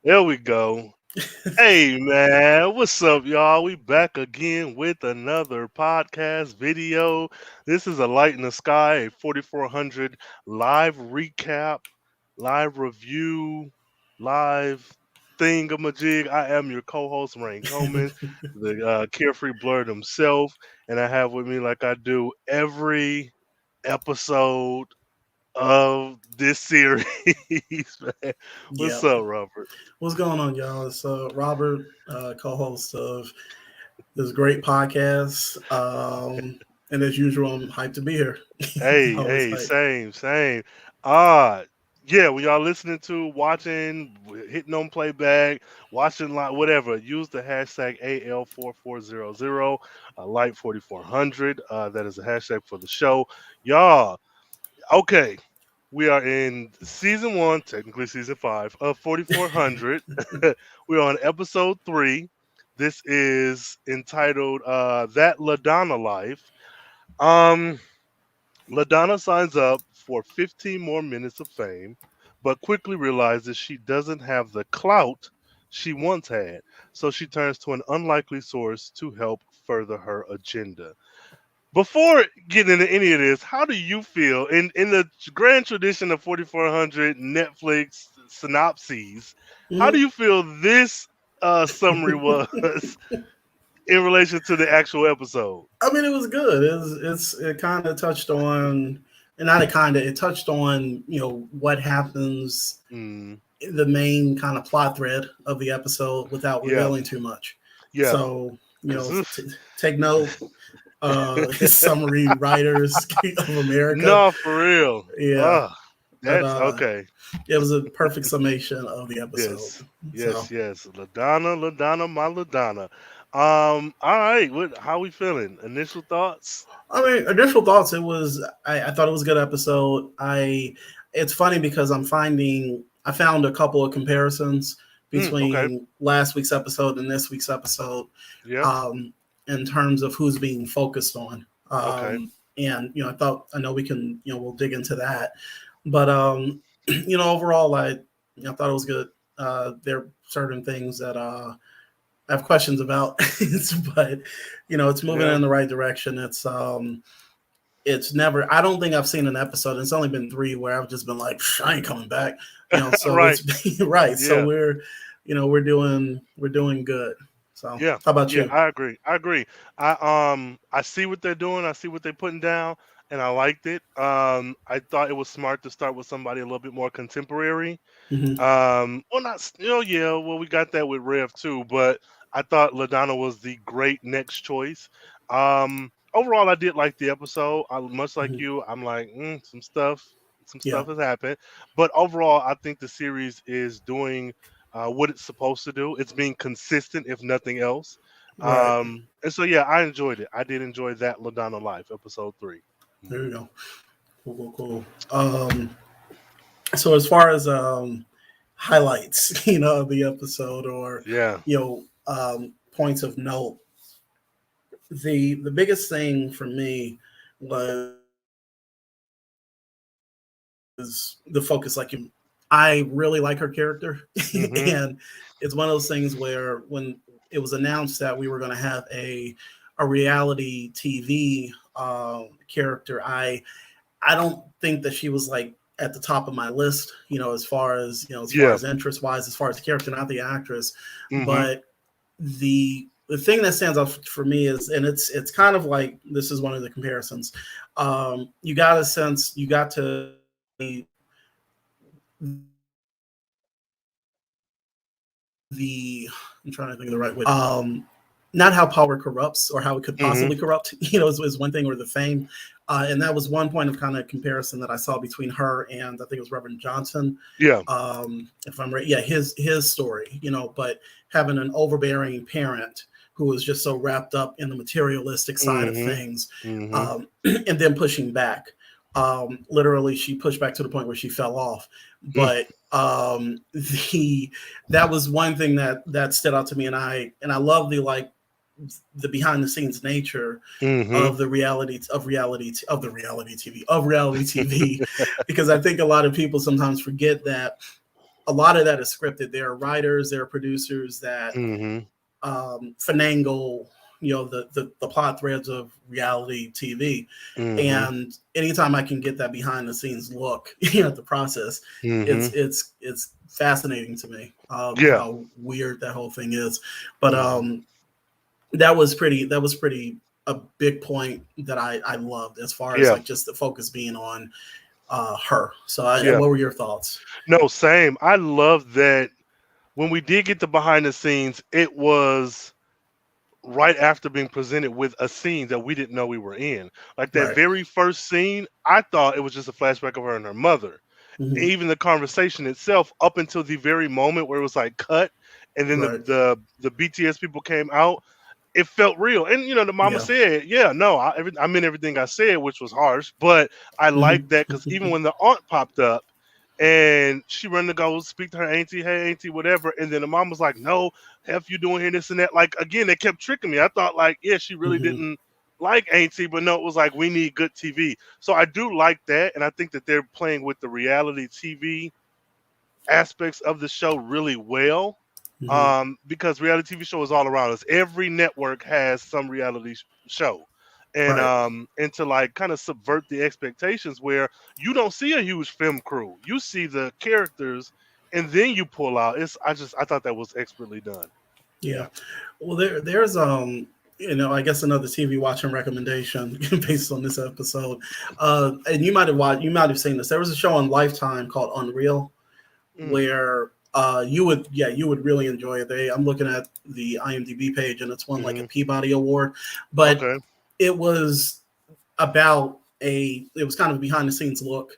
There we go. Hey man, what's up, y'all? We back again with another podcast video. This is a light in the sky, a 4400 live recap, live review, live thingamajig. I am your co-host, Rhayne Coleman, the Carefree Blurred himself, and I have with me, like I do every episode of this series, man. What's Yep. up, Robert? What's going on, y'all? It's Robert, co-host of this great podcast. And as usual, I'm hyped to be here. Hey, Always hey, hyped. same. Uh yeah, when y'all listening to, watching, hitting on playback, watching live, whatever, use the hashtag AL4400, light 4400. That is a hashtag for the show. Y'all, okay. We are in season one, technically season five of 4400. We're on episode 3. This is entitled That LaDonna Life. Um LaDonna signs up for 15 more minutes of fame, but quickly realizes she doesn't have the clout she once had, so she turns to an unlikely source to help further her agenda. Before getting into any of this, how do you feel in the grand tradition of 4400 Netflix synopses? How do Mhm. you feel this summary was in relation to the actual episode? I mean, it was good. It kind of touched on, and not it kind of, it touched on what happens, Mm, the main kind of plot thread of the episode without yeah, revealing too much. yeah, So because take note, summary writers of America. no, for real. Yeah, but That's okay. it was a perfect summation of the episode. Yes, So, yes. LaDonna, my LaDonna. All right. How we feeling? Initial thoughts? I mean, initial thoughts. I thought it was a good episode. It's funny because I found a couple of comparisons Okay. between last week's episode and this week's episode, Yep. um, in terms of who's being focused on. Okay. And I know we can, we'll dig into that, but overall, I thought it was good. There are certain things that I have questions about, but it's moving Yeah. in the right direction. It's never. I don't think I've seen an episode. It's only been 3 where I've just been like, I ain't coming back. So Right. it's right. So Yeah. we're doing good. So Yeah. how about Yeah. you? I agree. I see what they're doing. I see what they're putting down, and I liked it. I thought it was smart to start with somebody a little bit more contemporary. Hmm. Well, not yeah. Well, we got that with Rev too, but I thought LaDonna was the great next choice. Overall, I did like the episode. Much like Hmm. you, I'm like, some Yeah. stuff has happened, but overall, I think the series is doing what it's supposed to do. It's being consistent, if nothing else. Right. And so yeah, I enjoyed it. I did enjoy that LaDonna Life episode 3. There Mhm. you go. Cool. So as far as highlights, of the episode, or Yeah. points of note, the biggest thing for me was the focus. I really like her character, Hmm. and it's one of those things where when it was announced that we were going to have a reality TV character, I don't think that she was like at the top of my list, as far as Yeah. interest wise, as far as the character, not the actress. Hmm. But the thing that stands out for me is, and it's kind of like, this is one of the comparisons. You got a sense, you got to the I'm trying to think of the right way. Not how power corrupts or how it could Hmm. possibly corrupt, is one thing, or the fame. And that was one point of kind of comparison that I saw between her and I think it was Reverend Johnson. Yeah. If I'm right, yeah, his story, but having an overbearing parent who was just so wrapped up in the materialistic side of Hmm. things, Hmm. and then pushing back. Literally, she pushed back to the point where she fell off. But the that was one thing that stood out to me, and I love the behind the scenes nature Hmm. of the reality TV because I think a lot of people sometimes forget that a lot of that is scripted. There are writers, there are producers that Mhm. finagle, the plot threads of reality TV. Mhm. And anytime I can get that behind the scenes look, at the process, Mhm. it's fascinating to me, Yeah. how weird that whole thing is. But Mhm. that was pretty a big point that I loved, as far as Yeah. like just the focus being on her. So Yeah. what were your thoughts? No, same. I love that when we did get the behind the scenes, it was right after being presented with a scene that we didn't know we were in. Like that Right. very first scene, I thought it was just a flashback of her and her mother. Hmm. Even the conversation itself, up until the very moment where it was like cut, and then the Right. the BTS people came out, it felt real. And the mama Yeah. said, "Yeah, no, I meant everything I said," which was harsh, but I Hmm. liked that because even when the aunt popped up and she run to go speak to her auntie, hey auntie, whatever, and then the mom was like, "No, F you doing here, this and that." Like again, they kept tricking me. I thought like, yeah, she really Hmm. didn't like auntie, but no, it was like we need good TV. So I do like that, and I think that they're playing with the reality TV aspects of the show really well, Hmm. because reality TV show is all around us. Every network has some reality show, Right. and to like kind of subvert the expectations where you don't see a huge film crew, you see the characters, and then you pull out. I thought that was expertly done. Yeah. Yeah. Well, there's I guess another TV watching recommendation based on this episode. And you might have seen this. There was a show on Lifetime called Unreal, Mm, where you would really enjoy it. I'm looking at the IMDb page, and it's won like a hmm. Peabody Award. But Okay. it was it was kind of a behind the scenes look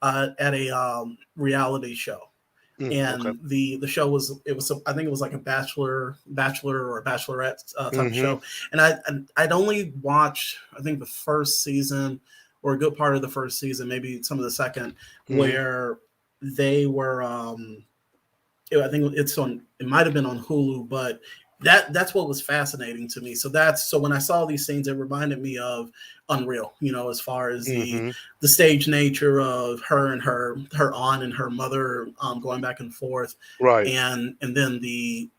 at a reality show. Okay. And the show was I think it was like a bachelor or a bachelorette type of Hmm. show. And I'd only watched, I think, the first season, or a good part of the first season, maybe some of the second, Hmm. where they were I think it might have been on Hulu. But that's what was fascinating to me. So when I saw these scenes, it reminded me of Unreal, as far as Hmm. the stage nature of her and her aunt and her mother, going back and forth. Right. And then the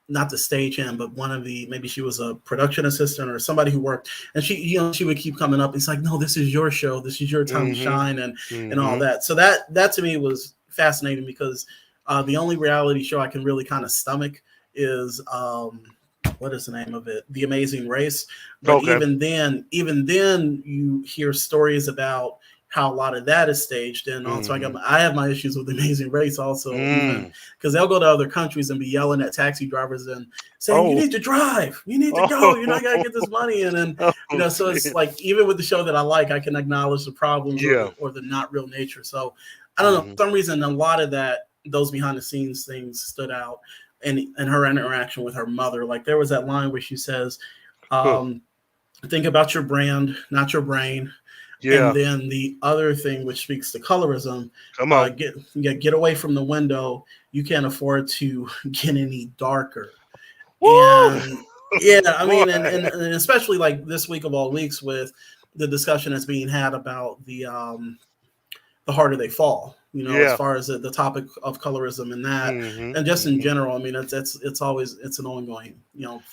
not the stage hand, but one of the, maybe she was a production assistant or somebody who worked, and she would keep coming up. It's like, no, this is your show, this is your time to Hmm. shine, and all Hmm. that. So that to me was fascinating, because the only reality show I can really kind of stomach is, what is the name of it? The Amazing Race. But Okay. even then, you hear stories about how a lot of that is staged. And also, Hmm. I have my issues with the Amazing Race also, even Mm. because they'll go to other countries and be yelling at taxi drivers and saying, "You Oh. need to drive, you need to go, you're not gonna get this money." And then, Oh so it's shit. like, even with the show that I like, I can acknowledge the problems, or Yeah. the not real nature. So I don't know. Hmm. For some reason, a lot of those behind the scenes things stood out, and her interaction with her mother. Like, there was that line where she says, Huh. um, "Think about your brand, not your brain." And Yeah. then the other thing, which speaks to colorism, Come on. get away from the window. You can't afford to get any darker. Woo! And yeah, I Boy. mean, and especially like this week of all weeks, with the discussion that's being had about the harder they fall, as Yeah. far as the topic of colorism, and that, Mhm. and just in Mhm. general. I mean, it's always, it's an ongoing,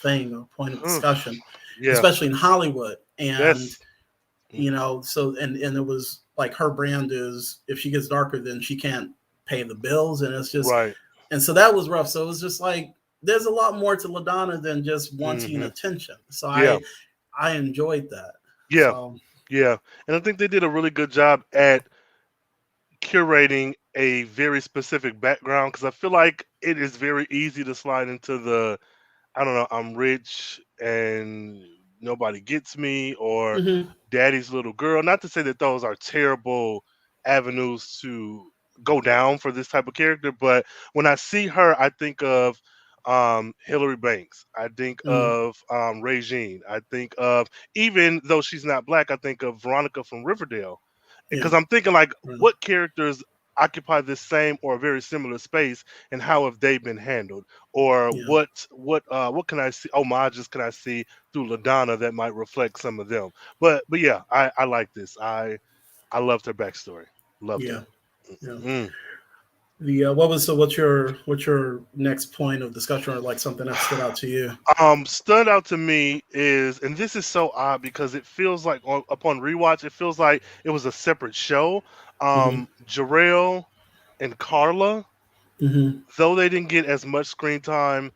thing, or point of Huh. discussion, Yeah. especially in Hollywood. And That's mm, so, and it was like, her brand is, if she gets darker, then she can't pay the bills. And it's just, right. and so that was rough. So it was just like, there's a lot more to LaDonna than just wanting Mhm. attention. So Yeah. I enjoyed that. Yeah. So. Yeah. And I think they did a really good job at curating a very specific background because I feel like it is very easy to slide into the I don't know, I'm rich and nobody gets me, or Hmm. daddy's little girl. Not to say that those are terrible avenues to go down for this type of character, but when I see her, I think of Hillary Banks. I think Hmm. of Regine. I think of, even though she's not black, I think of Veronica from Riverdale. Yeah. Because I'm thinking like, Yeah. what characters occupy this same or very similar space, and how have they been handled? Or Yeah. what can I see homages can I see through LaDonna that might reflect some of them? But yeah, I like this. I loved her backstory. Loved it. Yeah. Yeah. Mm. The what's your next point of discussion, or like something that stood out to you? Stood out to me is, and this is so odd because it feels like upon rewatch, it feels like it was a separate show. Hmm. Jarrell and Carla, Hmm. though they didn't get as much screen time,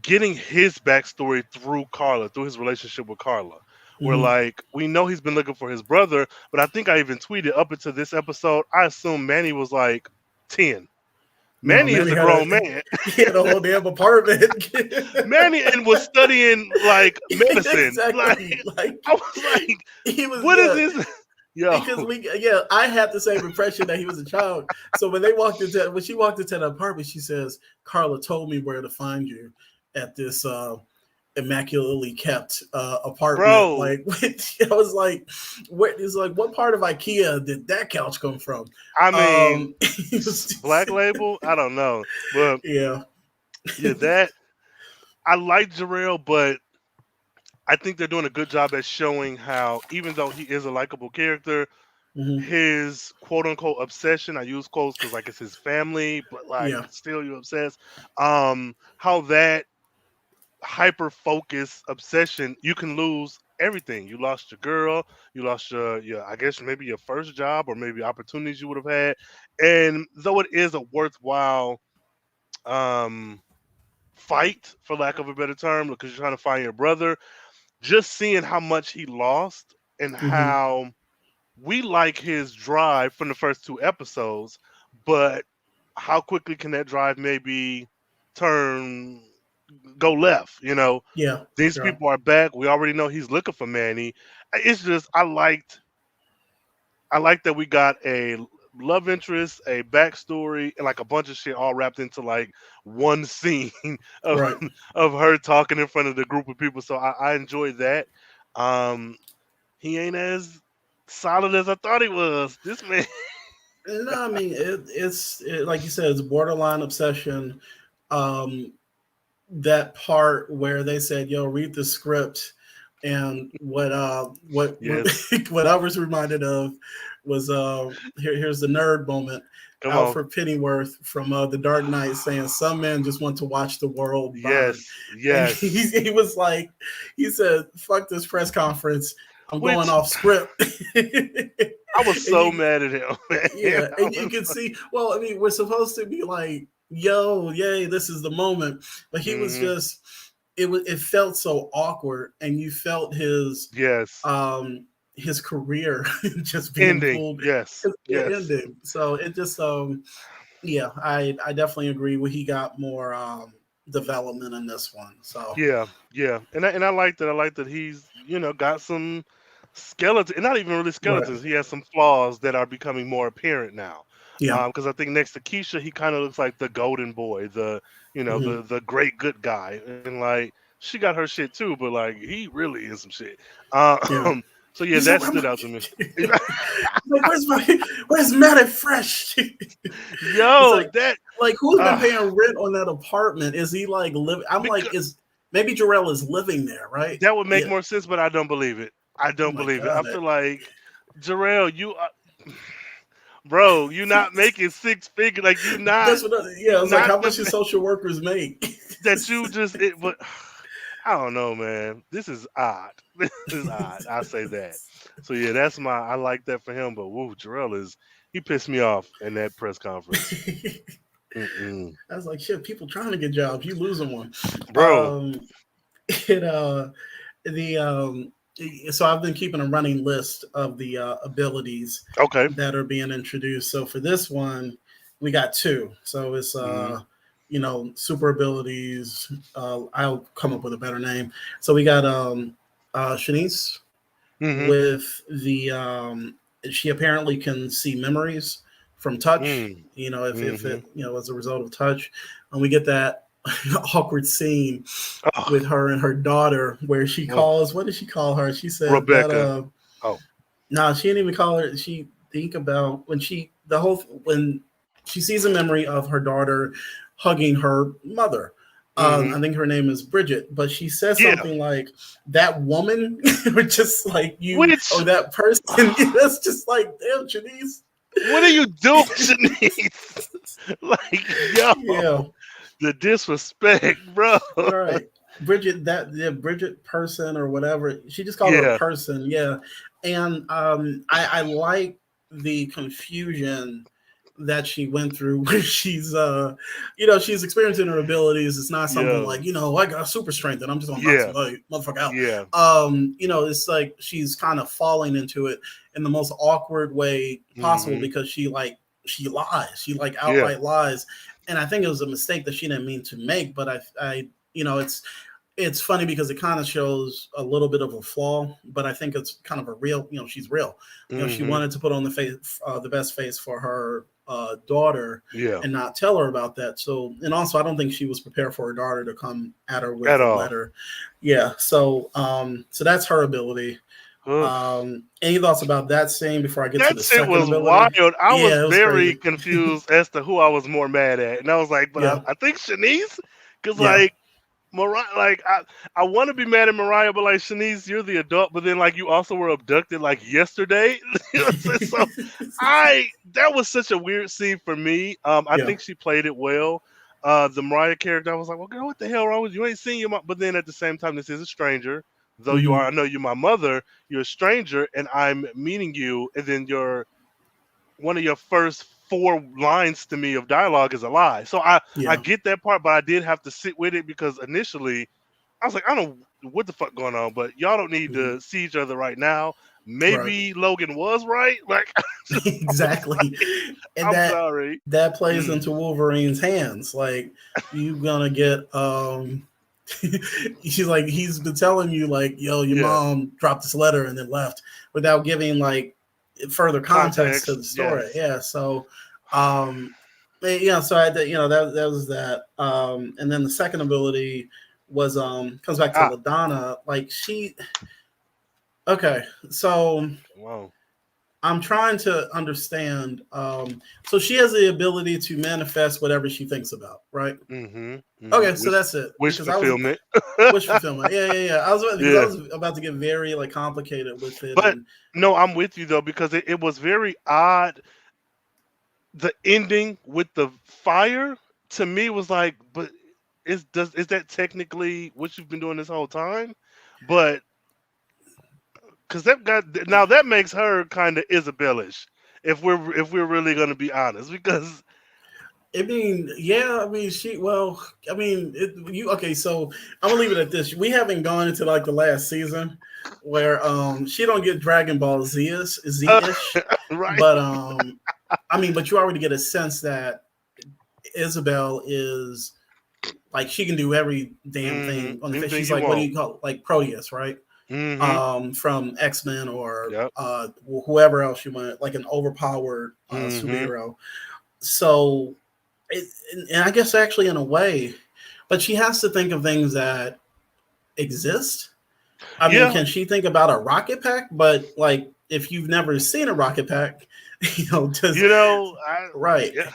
getting his backstory through Carla, through his relationship with Carla. Where Hmm. like we know he's been looking for his brother, but I think I even tweeted up until this episode, I assume Manny was like 10. No, Manny is Manny a had a grown man. he had a whole damn apartment. Manny and was studying like medicine. Like Exactly. Like I was like, he was, what is yeah. this? Yo, Because I had the same impression that he was a child. So when she walked into the apartment, she says, "Carla told me where to find you at this immaculately kept apartment." bro. Like, I was like, what part of IKEA did that couch come from? I mean, He was Black just, Label. I don't know, but yeah. yeah, that I like Jarrell, but I think they're doing a good job at showing how, even though he is a likable character, Hmm. his quote unquote obsession, I use quotes because like it's his family, but like Yeah. still you obsessed. How that hyper focus obsession, you can lose everything. You lost your girl, you lost your I guess maybe your first job or maybe opportunities you would have had. And though it is a worthwhile um fight, for lack of a better term, because you're trying to find your brother, just seeing how much he lost and Hmm. how we like his drive from the first two episodes, but how quickly can that drive maybe turn go left? Yeah. These Yeah. people are back. We already know he's looking for Manny. It's just I liked that we got a love interest, a backstory, and like a bunch of shit all wrapped into like one scene of Right. of her talking in front of the group of people. So I enjoyed that. Um, he ain't as solid as I thought he was. This man. No, I mean like you said, it's borderline obsession. Um, that part where they said, "Yo, read the script," and what Yes. what I was reminded of was here's the nerd moment. Come on. Alfred Pennyworth from The Dark Knight saying, "Some men just want to watch the world burn," Yes. and Yes. he was like, he said, "Fuck this press conference. I'm going Which off script." I was And so you mad at him, man. Yeah, I and you was can like, see. Well, I mean, we're supposed to be like, "Yo, yay, this is the moment," but he was mm-hmm. just. It felt so awkward, and you felt Yes. um his career just being Ending. pulled, Yes. it Yes. ended. So it just yeah, I definitely agree. He got more development in this one. So Yeah, yeah, and I like that. I like that he's got some skeleton, and not even really right, skeletons. He has some flaws that are becoming more apparent now. yeah, Because I think next to Keisha, he kind of looks like the golden boy, the hmm, the great good guy, and like she got her shit too, but like he really is some shit. yeah. So yeah, He's like, that stood out to me. like, where's Matt and Fresh? It's Yo, that like who's been uh, paying rent on that apartment? Is he like living? I'm like, because is maybe Jarrell is living there, right? that would make Yeah. more sense, but I don't believe it. I Oh don't my believe it. I god. feel like Jarrell, you are. Bro, you not making six figures. Like That's what. Yeah, I was like, not how the much do social workers make? that you just it. But I don't know, man. This is odd. This is odd. I say that. So yeah, that's my. I like that for him. But woo, Jarrell is he pissed me off in that press conference. Mm-mm. I was like, shit, people trying to get jobs, you losing one. Bro, Um, it the so I've been keeping a running list of the abilities okay. that are being introduced. So for this one, we got two. So it's Mm-hmm. super abilities. I'll come up with a better name. So we got Shanice Mm-hmm. with the she apparently can see memories from touch. Mm. If Mm-hmm. it as a result of touch, and we get that awkward scene Oh, with her and her daughter where she well, calls. What did she call her? She said that Rebecca. Oh. no, she didn't even call her. She think about when she sees a memory of her daughter hugging her mother. Mm-hmm. I think her name is Bridget, but she says Yeah. something like that woman, or just like you, or Which that person. That's just like, damn, Janice. what are you doing, Shanice? Like, yo, Yeah. the disrespect, bro. All right. Bridget, Bridget person or whatever. She just called her a Yeah, person, yeah. And I like the confusion that she went through where she's she's experiencing her abilities. It's not something yeah, like, I got super strength and I'm just gonna knock yeah, somebody motherfucker out. yeah. It's like she's kind of falling into it in the most awkward way possible Hmm. because she lies. She like Yeah, outright lies. And I think it was a mistake that she didn't mean to make, but I it's funny because it kind of shows a little bit of a flaw, but I think it's kind of a real, she's real. She hmm, wanted to put on the best face for her daughter yeah. and not tell her about that. So, and also, I don't think she was prepared for her daughter to come at her with At a all. letter. Yeah. So that's her ability. Ugh. Any thoughts about that scene before I get to That the shit second was ability? wild. I was Yeah, it was very crazy. confused as to who I was more mad at, and I was like, but Yeah. I think Shanice, because Yeah. like Mariah, like I want to be mad at Mariah, but like Shanice, you're the adult, but then like you also were abducted like yesterday. You know what I'm saying? So I that was such a weird scene for me. I Yeah. think she played it well. The Mariah character, I was like, well, girl, what the hell wrong with you? You ain't seen your mom, but then at the same time, this is a stranger. Though you are, Hmm. I know you're my mother. You're a stranger, and I'm meeting you, and then you're one of your first four lines to me of dialogue is a lie. So I Yeah. get that part, but I did have to sit with it because initially I was like, I don't know what the fuck going on, but y'all don't need Hmm. to see each other right now. Right. Maybe Logan was right. Like I was Exactly. like, And I'm that sorry. that plays Mm, into Wolverine's hands. Like you gonna get she's like he's been telling you like, yo, your yeah. mom dropped this letter and then left without giving like further context to Context. the story. Yes. Yeah. So um so that was that. And then the second ability was comes back to Ah. LaDonna. Like she okay, so Wow. I'm trying to understand. So she has the ability to manifest whatever she thinks about, right? Mm-hmm. Mm-hmm. Okay, so that's it. Wish Because I was fulfillment. wish fulfillment. Yeah, yeah, yeah. I Yeah. was about to get very like complicated with it, But and no, I'm with you though because it was very odd. The ending with the fire to me was like, but is that technically what you've been doing this whole time? But because that got now that makes her kind of Isabellish if we're really gonna be honest because I mean, yeah, I mean, you okay? So I'm gonna leave it at this. We haven't gone into like the last season where she don't get Dragon Ball Z ish, right. but I mean, but you already get a sense that Isabel is like she can do every damn thing on the face. Anything She's you like, what do want. you call it? Like Proteus, right? Mm-hmm. From X-Men or Yep. whoever else you want, like an overpowered Mm-hmm. superhero. So, and I guess actually in a way, but she has to think of things that exist. I mean, Yeah. can she think about a rocket pack? But like, if you've never seen a rocket pack, does You know, right? yeah,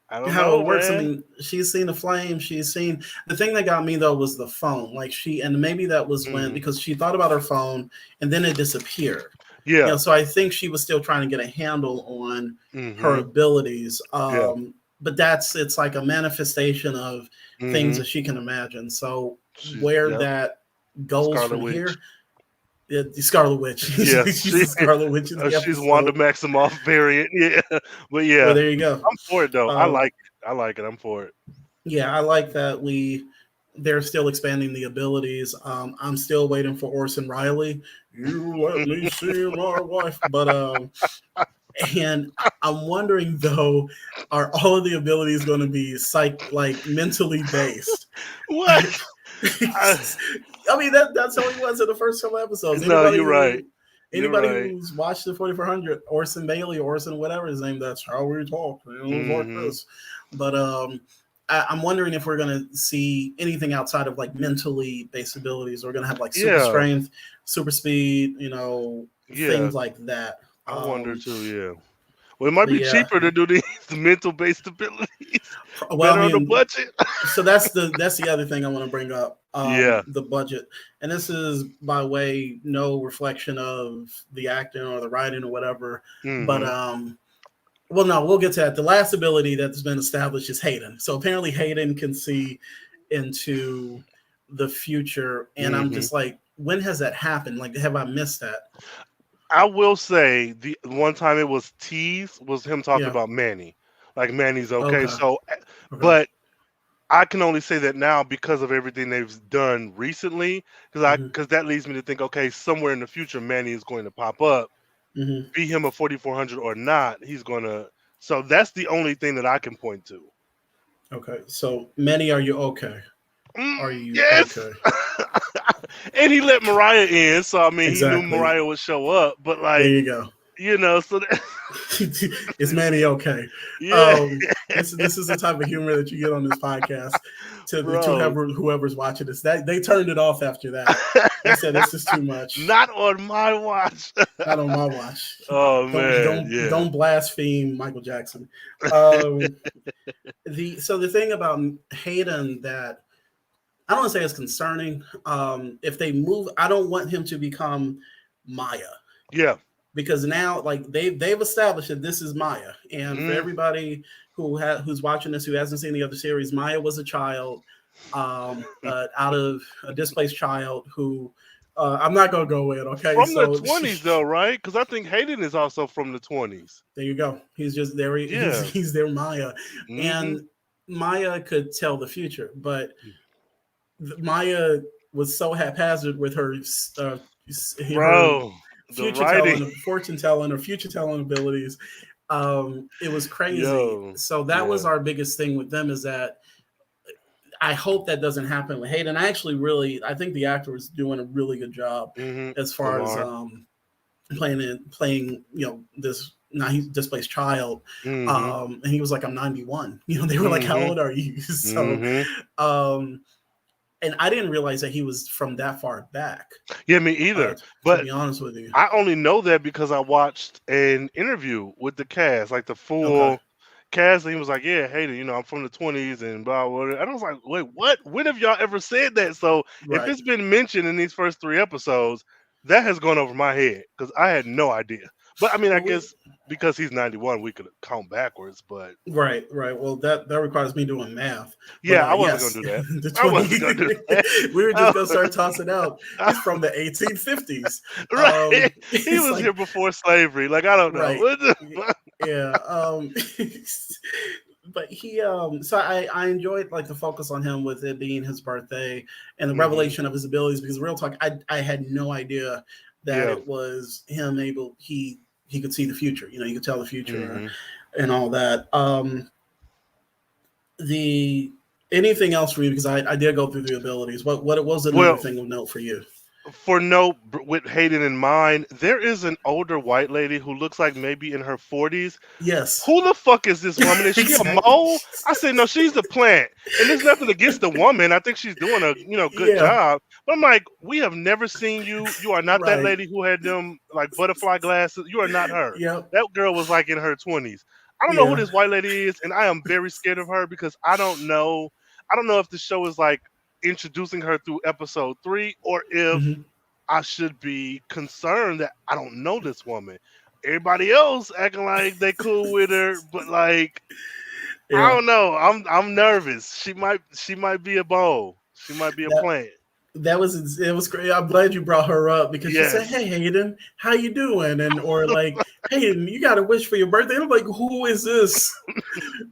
I don't How know, it works. I man. mean, she's seen the flame. She's seen the thing that got me though was the phone. Like and maybe that was when Mm-hmm. because she thought about her phone and then it disappeared. Yeah. So I think she was still trying to get a handle on her Mm-hmm. abilities. Yeah. But it's like a manifestation of things Mm-hmm. that she can imagine. So She's where yep. that goes Scarlet from Witch. here, the Scarlet Witch. Yes, She's the Scarlet Witch in the she's Wanda episode. Maximoff variant. Yeah, but Well, yeah, there you go. I'm for it though. I Um, like it. I like it. I'm for it. yeah, I like that they're still expanding the abilities. I'm still waiting for Orson Riley. You let me see my wife, but and I'm wondering though, are all of the abilities going to be like mentally based? What? I I, mean that's how he was in the first couple episodes. no, you're right. You're Anybody right. who's watched the 4400, Orson Bailey, Orson whatever his name, that's how we talk. Like Hmm. this. But I'm wondering if we're gonna see anything outside of like mentally based abilities. We're gonna have like super Yeah, strength, super speed, yeah. things like that. I wonder Um, too. Yeah. Well, it might but be yeah, cheaper to do these mental based abilities. well, I Better on the mean, budget. so that's the other thing I want to bring up. Yeah. The budget, and this is by way no reflection of the acting or the writing or whatever, but Hmm. well, no, we'll get to that. The last ability that's been established is Hayden. So apparently Hayden can see into the future, and I'm Hmm. just like, when has that happened? Like, have I missed that? I will say the one time it was teased was him talking Yeah. about Manny, like Manny's okay. Okay. So, Okay. but I can only say that now because of everything they've done recently, Hmm. because that leads me to think, okay, somewhere in the future, Manny is going to pop up, Hmm. be him a 4400 or not, he's gonna. So that's the only thing that I can point to. Okay. So, Manny, are you okay? Are you Yes. okay? And he let Mariah in, so I mean, he knew Exactly. Mariah would show up, but There like, you go. so that, Is Manny okay? yeah, This is the type of humor that you get on this podcast. To bro. whoever's watching this, that they turned it off after that. They said this is too much. Not on my watch. Not on my watch. Oh man, yeah. Don't blaspheme Michael Jackson. Um, the thing about Hayden that I don't want to say is concerning. If they move, I don't want him to become Maya, Yeah. because now like they've established that this is Maya, and for Mm, everybody who's watching this who hasn't seen the other series, Maya was a child, out of a displaced child who I'm not gonna go in. Okay, from the so 20s though, right? Because I think Hayden is also from the 20s. there you go. He's just there. Yeah. He's their Maya, Hmm. and Maya could tell the future, but Maya was so haphazard with her Bro, the future writing. telling, fortune telling, or future telling abilities. It was crazy. Yo. So that was Yeah. our biggest thing with them, is that I hope that doesn't happen with Hayden. I think the actor was doing a really good job Hmm. as far as Lamar. playing this now he's displaced child. Hmm. And he was like, I'm 91. They were like, how Hmm. old are you? So Hmm. um and I didn't realize that he was from that far back. Yeah, me either. To But be honest with you. I only know that because I watched an interview with the cast, like the Okay. full cast, and he was like, "Yeah, Hayden, I'm from the 20s and blah blah." And I was like, "Wait, what? When have y'all ever said that?" So if Right. it's been mentioned in these first three episodes, that has gone over my head because I had no idea. But I mean, I Well, we guess because he's 91, we could count backwards. But right. Well, that requires me doing math. But yeah, I wasn't gonna yes, do that. the I 20 wasn't gonna do that. we were just Oh, gonna start tossing out. He's from the 1850s. right, he It's was like here before slavery. Like I don't know. right. What the Yeah. But so I enjoyed like the focus on him with it being his birthday and the Hmm. revelation of his abilities, because real talk, I had no idea that Yeah. it was him able he could see the future, he could tell the future Hmm. and all that. The Anything else for you, because I did go through the abilities. What was another Well, thing of note for you? for note with Hayden in mind, there is an older white lady who looks like maybe in her 40s. Yes. Who the fuck is this woman? Is she a Exactly. mole? I said no, she's the plant. And there's nothing against the woman. I think she's doing a good Yeah. job. But I'm like, we have never seen you. You are not that Right. lady who had them like butterfly glasses. You are not her. Yep. That girl was like in her 20s. I don't know who Yeah. this white lady is, and I am very scared of her because I don't know. I don't know if the show is like introducing her through episode 3 or if Hmm. I should be concerned that I don't know this woman. Everybody else acting like they cool with her, but like I Yeah. don't know. I'm nervous. She might be a bowl. She might be a That plant. that was it was great. I'm glad you brought her up, because she said, Yes. "Hey Hayden, how you doing?" And or like, "Hayden, you got a wish for your birthday." And I'm like, "Who is this?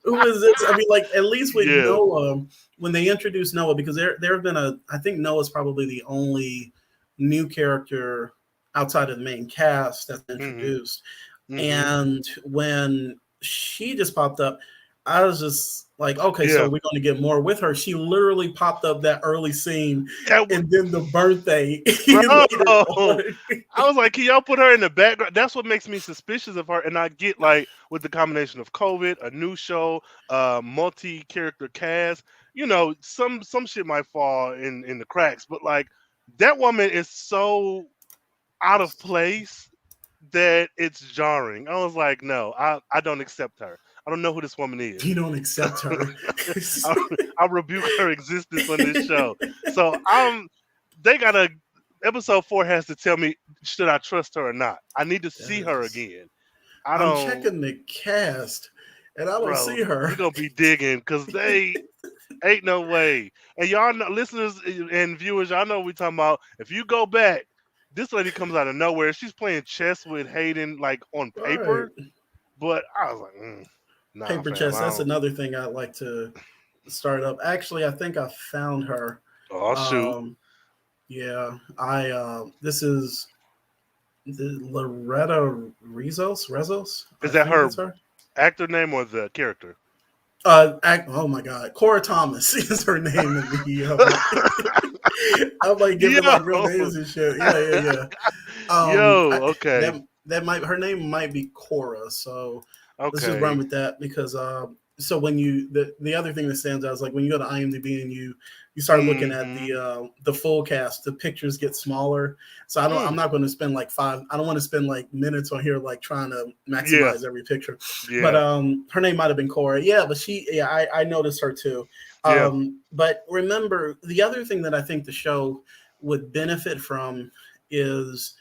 Who is this?" I mean, like at least with Yeah. Noah, when they introduced Noah, because there have been I think Noah's probably the only new character outside of the main cast that's Mhm. introduced. Mhm. And when she just popped up, I was just like, okay, so Yeah. we're going to get more with her. She literally popped up that early scene, That and then the birthday bro. later on. I was like, can y'all put her in the background? That's what makes me suspicious of her. And I get like with the combination of COVID, a new show, multi-character cast, some shit might fall in the cracks. But like that woman is so out of place that it's jarring. I was like, no, I don't accept her. I don't know who this woman is. You don't accept her. I, I rebuke her existence on this show. So they gotta episode 4 has to tell me should I trust her or not. I need to see her Yes. again. I I'm don't, checking the cast, and I don't bro. see her. You're gonna be digging because they ain't no way. And y'all know, listeners and viewers, y'all know what we talking about. If you go back, this lady comes out of nowhere. She's playing chess with Hayden, like on Right. paper. But I was like, nah, Paper fam, chess. I That's don't. another thing I'd like to start up. Actually, I think I found her. Oh shoot, Um, yeah, I this is Loretta Rezos. I is that think her that's her. actor name or the character? Oh my God, Cora Thomas is her name in the. I'm like giving Yo, like real names and shit. Yeah, yeah, yeah. yo, okay, That might her name might be Cora. So let's just run okay, with that because so when you the other thing that stands out is like when you go to IMDb and you start looking at mm-hmm, the full cast, the pictures get smaller. So I'm mm, not going to spend like I don't want to spend like minutes on here like trying to yeah, maximize every picture. But yeah, her name might have been Cora. Yeah, but I noticed her too. yeah, But remember the other thing that I think the show would benefit from is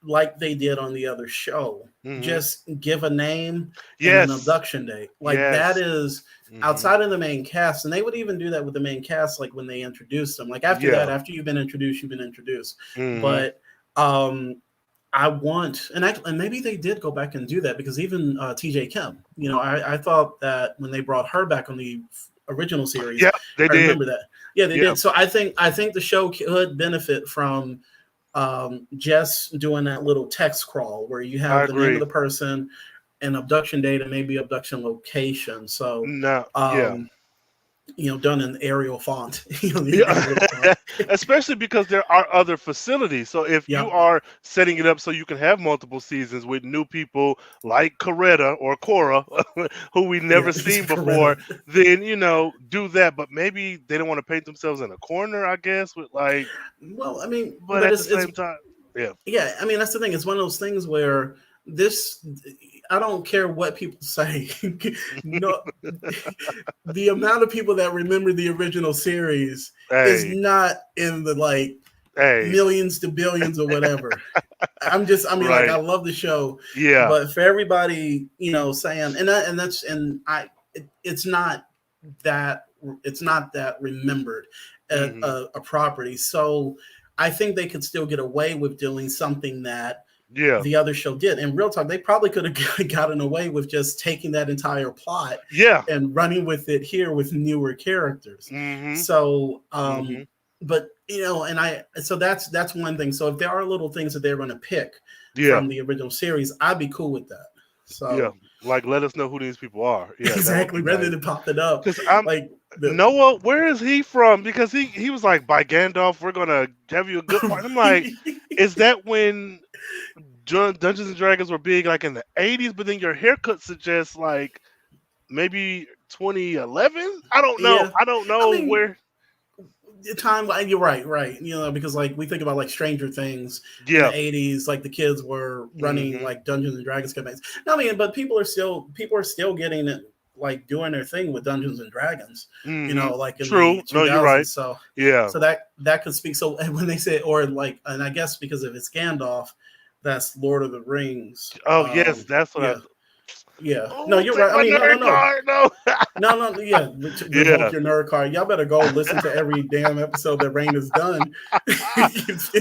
like they did on the other show. mm-hmm, Just give a name and an yes, abduction date. Like that yes, is mm-hmm, outside of the main cast, and they would even do that with the main cast, like when they introduced them. Like after that, yeah, after you've been introduced, you've been introduced. mm-hmm, But I want, and maybe they did go back and do that because even TJ Kim, I thought that when they brought her back on the original series, yeah, they I did, remember that. Yeah, they yeah, did. So I think the show could benefit from just doing that little text crawl where you I have the name of agree. the person and abduction date and maybe abduction location. So, No, yeah. um, done in Arial font, in Yeah, a little font. especially because there are other facilities. So if you Yep. are setting it up so you can have multiple seasons with new people like Coretta or Cora, who we Yeah. never It's seen before, Coretta. then do that. But maybe they don't want to paint themselves in a corner. I guess with like, Well, I mean, but but at the it's same time, yeah, yeah, I mean that's the thing. It's one of those things where this I don't care what people say. No, the amount of people that remember the original series is hey, not in the like hey, millions to billions or whatever. I mean, like I right, love the show, yeah, but for everybody, saying it's not that it's not that remembered hmm, a property. So I think they could still get away with doing something that yeah, the other show did. And real talk, they probably could have gotten away with just taking that entire plot yeah, and running with it here with newer characters. hmm, So, hmm, but and so that's one thing. So if there are little things that they're going to pick yeah. from the original series, I'd be cool with that. Yeah, So like let us know who these people are. Yeah, that would exactly, be rather nice. than pop it up, Cause I'm like the Noah. Where is he from? Because he was like by Gandalf. We're gonna have you a good part. I'm like, is that when Dungeons and Dragons were big, like in the '80s? But then your haircut suggests like maybe 2011. I don't know. yeah. I don't I know mean, where. the time you're right. Because like we think about like Stranger Things in Yeah. the 80s, like the kids were running Hmm. like Dungeons and Dragons campaigns. No, I mean, but people are still getting it, like doing their thing with Dungeons and Dragons, Hmm. like in the True. No, you're 2000s. right. So Yeah. so that could speak. So when they say, or like, and I guess because if it's Gandalf, that's Lord of the Rings. Oh yes, that's what I. Yeah, yeah. No, Oh, you're take right. I my mean, no, no, nerd no. card. No. No. Yeah, revoke Yeah. your nerd card. Y'all better go listen to every damn episode that Rain has done,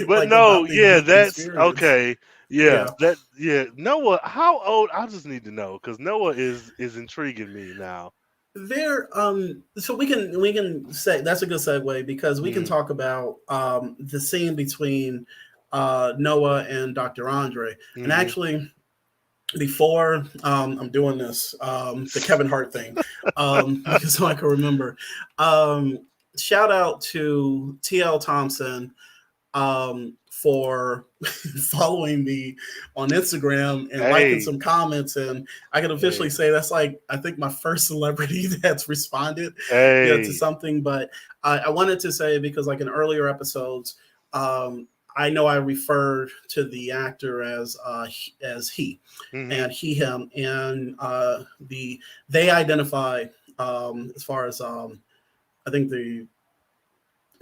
But like no, about the yeah, geek that's experience. okay. Yeah, Yeah, Noah, how old? I just need to know because Noah is intriguing me now. there. So we can say that's a good segue because we can Mm, talk about the scene between Noah and Dr. Andre, and mm-hmm. actually before I'm doing this, the Kevin Hart thing, so I can remember. Um, Shout out to TL Thompson for following me on Instagram and liking Hey, some comments. And I can officially hey, say that's like, I think my first celebrity that's responded, to hey, something. But I wanted to say, because like in earlier episodes, I know I referred to the actor as he mm-hmm. and he him, and they identify as far as I think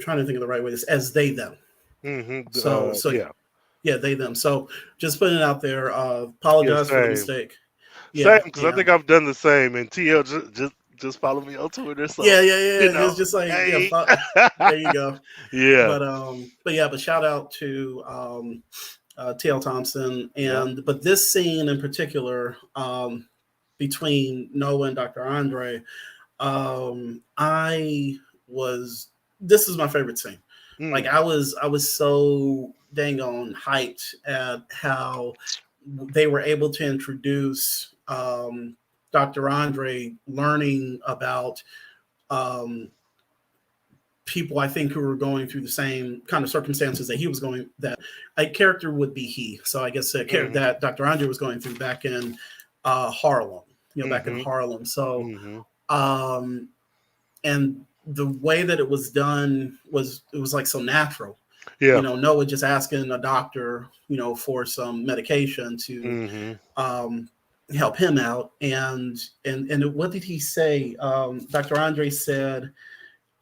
trying to think of the right way, this as they them. Mm-hmm. So Yeah, yeah, they them. So just putting it out there. yeah, Apologize for the same. mistake. Same, Yeah, because I yeah. think I've done the same. And TL just follow me on Twitter, so Yeah, yeah, yeah. you It's know, just like, yeah, hey, there you go. yeah, But yeah, but shout out to TL Thompson, yeah, but this scene in particular, between Noah and Dr. Andre, I was this is my favorite scene. Like mm, I was so dang on hyped at how they were able to introduce Dr. Andre learning about um, people I think who were going through the same kind of circumstances that he was going that a character would be he. So I guess mm-hmm, that Dr. Andre was going through back in Harlem, back in mm-hmm, Harlem. So mm-hmm, um, and the way that it was done was it was like so natural. yeah, Noah just asking a doctor, for some medication to mm-hmm, um, help him out, and what did he say? Dr. Andre said,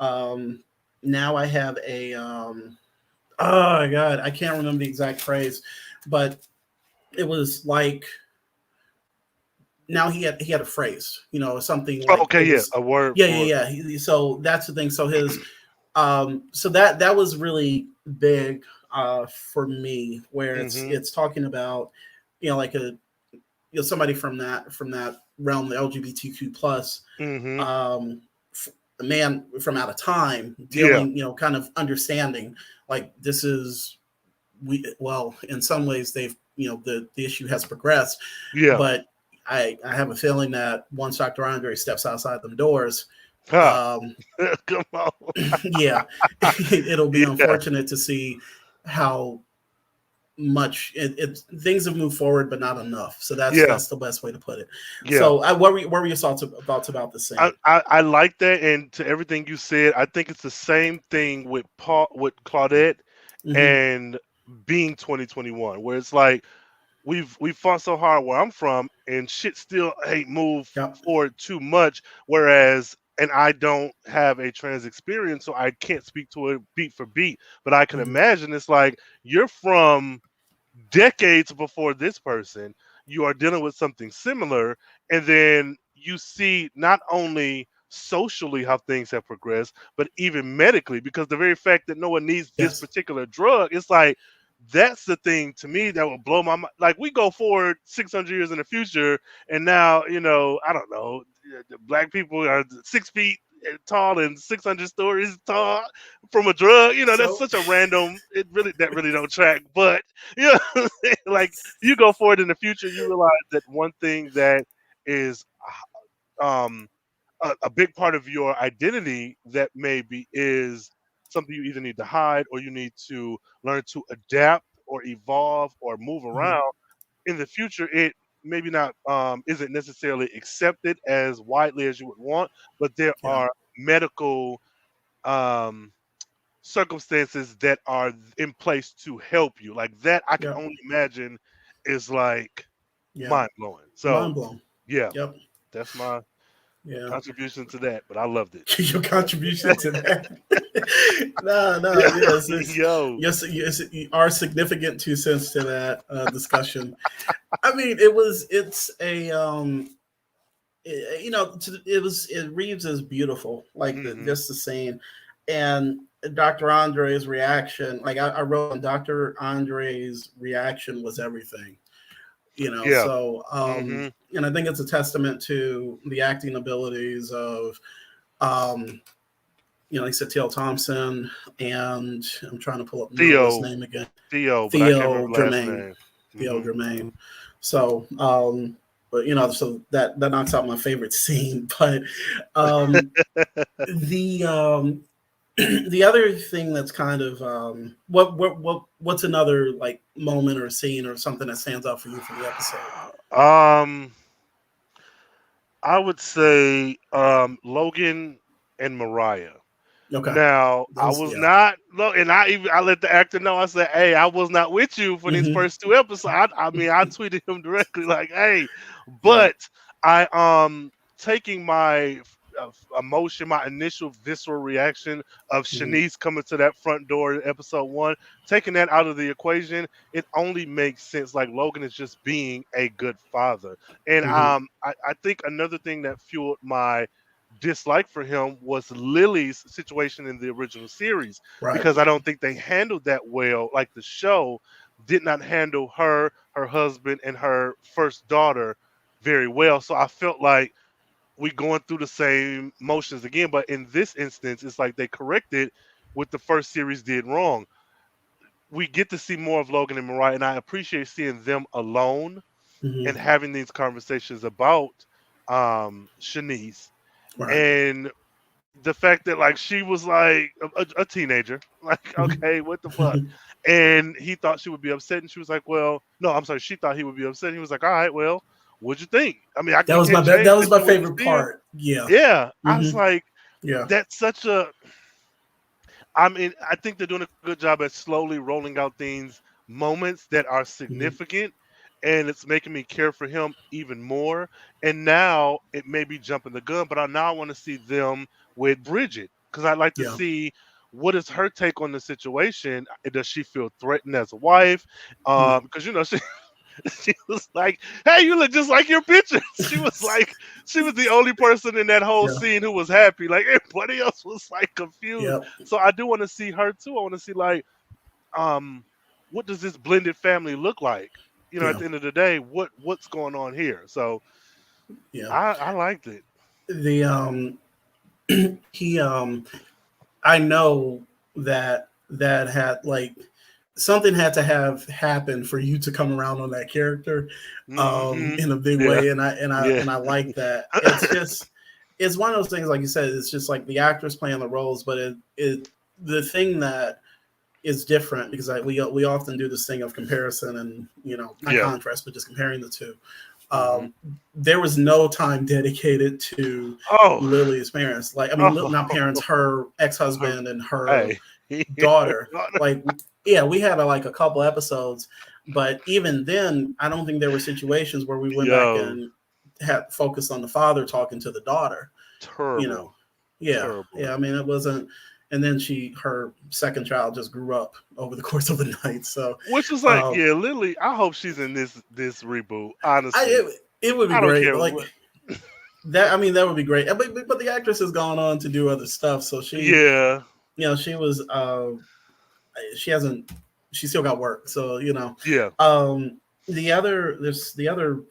um, "Now I have a oh my god, I can't remember the exact phrase, but it was like now he had a phrase, something oh, like okay, it yeah, was a word yeah for yeah yeah. So that's the thing. So his so that was really big for me, where mm-hmm, it's talking about like somebody from that realm, the LGBTQ plus, mm-hmm, um, a man from out of time yeah, dealing, kind of understanding like this is in some ways they've the issue has progressed, yeah, but I have a feeling that once Dr. Andre steps outside them doors, huh, um, come on, yeah, it'll be yeah, unfortunate to see how much things have moved forward, but not enough. So yeah, that's the best way to put it. yeah. So, what were your thoughts about the I, scene? I I like that, and to everything you said, I think it's the same thing with with Claudette Hmm. and being 2021, where it's like we've fought so hard where I'm from, and shit still ain't moved Yeah. forward too much. Whereas, and I don't have a trans experience, so I can't speak to it beat for beat. But I can Hmm. imagine it's like you're from decades before this person, you are dealing with something similar, and then you see not only socially how things have progressed, but even medically, because the very fact that no one needs this Yes. particular drug, it's like that's the thing to me that will blow my mind. Like we go forward 600 years in the future, and now I don't know, the black people are 6 feet tall and 600 stories tall from a drug. That's So, such a random. That really don't track, but yeah, like you go forward in the future, you realize that one thing that is um, a big part of your identity that maybe is something you either need to hide or you need to learn to adapt or evolve or move mhm, around in the future. It maybe not isn't necessarily accepted as widely as you would want, but there yeah, are medical um, circumstances that are in place to help you. Like that, I can yeah, only imagine is like yeah, mind blowing. So mind blown. yeah, Yep. that's my Yeah. contribution to that. But I loved it. Your contribution to that. No, no, Yeah, yes, yo, yes, our significant 2 cents to that discussion. I mean, it's a it Reeves is beautiful, like hmm just the scene, and Dr. Andre's reaction. Like I wrote on Dr. Andre's reaction was everything, yeah, So hmm and I think it's a testament to the acting abilities of um, like I said, T.L. Thompson, and I'm trying to pull up Noah's Theo, name again, Theo, but I can't Theo remember the last Germain. name. Theo Hmm Germain. So, but so that knocks out my favorite scene. But um, the the other thing that's kind of what's another like moment or scene or something that stands out for you from the episode? Um, I would say Logan and Mariah. Okay, Now, I those was yeah. not look, and I let the actor know. I said, "Hey, I was not with you for these Hmm. first two episodes." I mean, I tweeted him directly like, "Hey," Yeah, but I taking my emotion, my initial visceral reaction of Mhm. Shanice coming to that front door in episode 1, taking that out of the equation, it only makes sense. Like Logan is just being a good father, and Mhm. I think another thing that fueled my dislike for him was Lily's situation in the original series, Right. because I don't think they handled that well. Like the show did not handle her, her husband, and her first daughter very well. So I felt like we going through the same motions again. But in this instance, it's like they corrected what the first series did wrong. We get to see more of Logan and Mariah, and I appreciate seeing them alone and Mhm. having these conversations about Shanice, Right. and the fact that like she was like a teenager, like Mhm. okay, what the fuck, and he thought she would be upset, and she was like, well, no, I'm sorry, she thought he would be upset. He was like, all right, well, what'd you think? I mean, That we was my can't change that the was my way you favorite see her. part. Yeah. Yeah, I was Hmm. like, Yeah. that's such a. I mean, I think they're doing a good job at slowly rolling out things, moments that are Hmm. significant, and it's making me care for him even more. And now it may be jumping the gun, but I now want to see them with Bridget, because I'd like to Yeah. see what is her take on the situation. Does she feel threatened as a wife? Mm. Because she was like, "Hey, you look just like your pictures." She was like, she was the only person in that whole Yeah. scene who was happy. Like everybody else was like confused. Yep. So I do want to see her too. I want to see like, um, what does this blended family look like? You know, at Yeah. the end of the day, what's going on here? So Yeah. I liked it. The he I know that that had like something had to have happened for you to come around on that character Hmm. in a big Yeah, way, and yeah, I like that. It's just it's one of those things, like you said, it's just like the actors playing the roles, but it the thing that is different, because we often do this thing of comparison and, not yeah. contrast, but just comparing the two. Hmm. um, there was no time dedicated to Oh, Lily's parents. Like, I mean, not parents, oh, her her, ex-husband and her hey, her daughter. daughter. Like, yeah, we had like a couple episodes, but even then, I don't think there were situations where we went back Yo, and had focused on the father talking to the daughter. You know, terrible, yeah, terrible. yeah. I mean, it wasn't. And then her second child just grew up over the course of the night. So, Which was like, um, yeah, Lily. I hope she's in this reboot. I Honestly, it would be I don't great. care Like what. that. I mean, that would be great. But the actress has gone on to do other stuff. So Yeah, she was she hasn't she still got work. So, yeah. um there's the other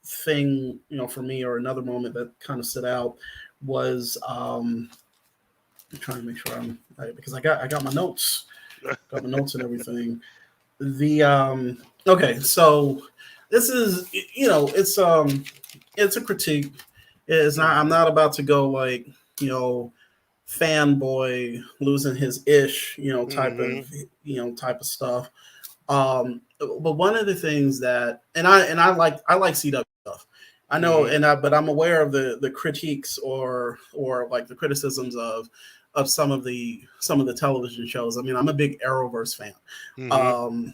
thing, for me, or another moment that kind of stood out was, I'm trying to make sure because I got my notes, and everything. The Okay, so this is, it's a critique. It's not I'm Hmm. not about to go like, you know fanboy losing his ish, Hmm. type of stuff. But one of the things that, and I like CW stuff. I know, Hmm. but I'm aware of the critiques, or like the criticisms of some of the television shows. I mean, I'm a big Arrowverse fan. Hmm. Um,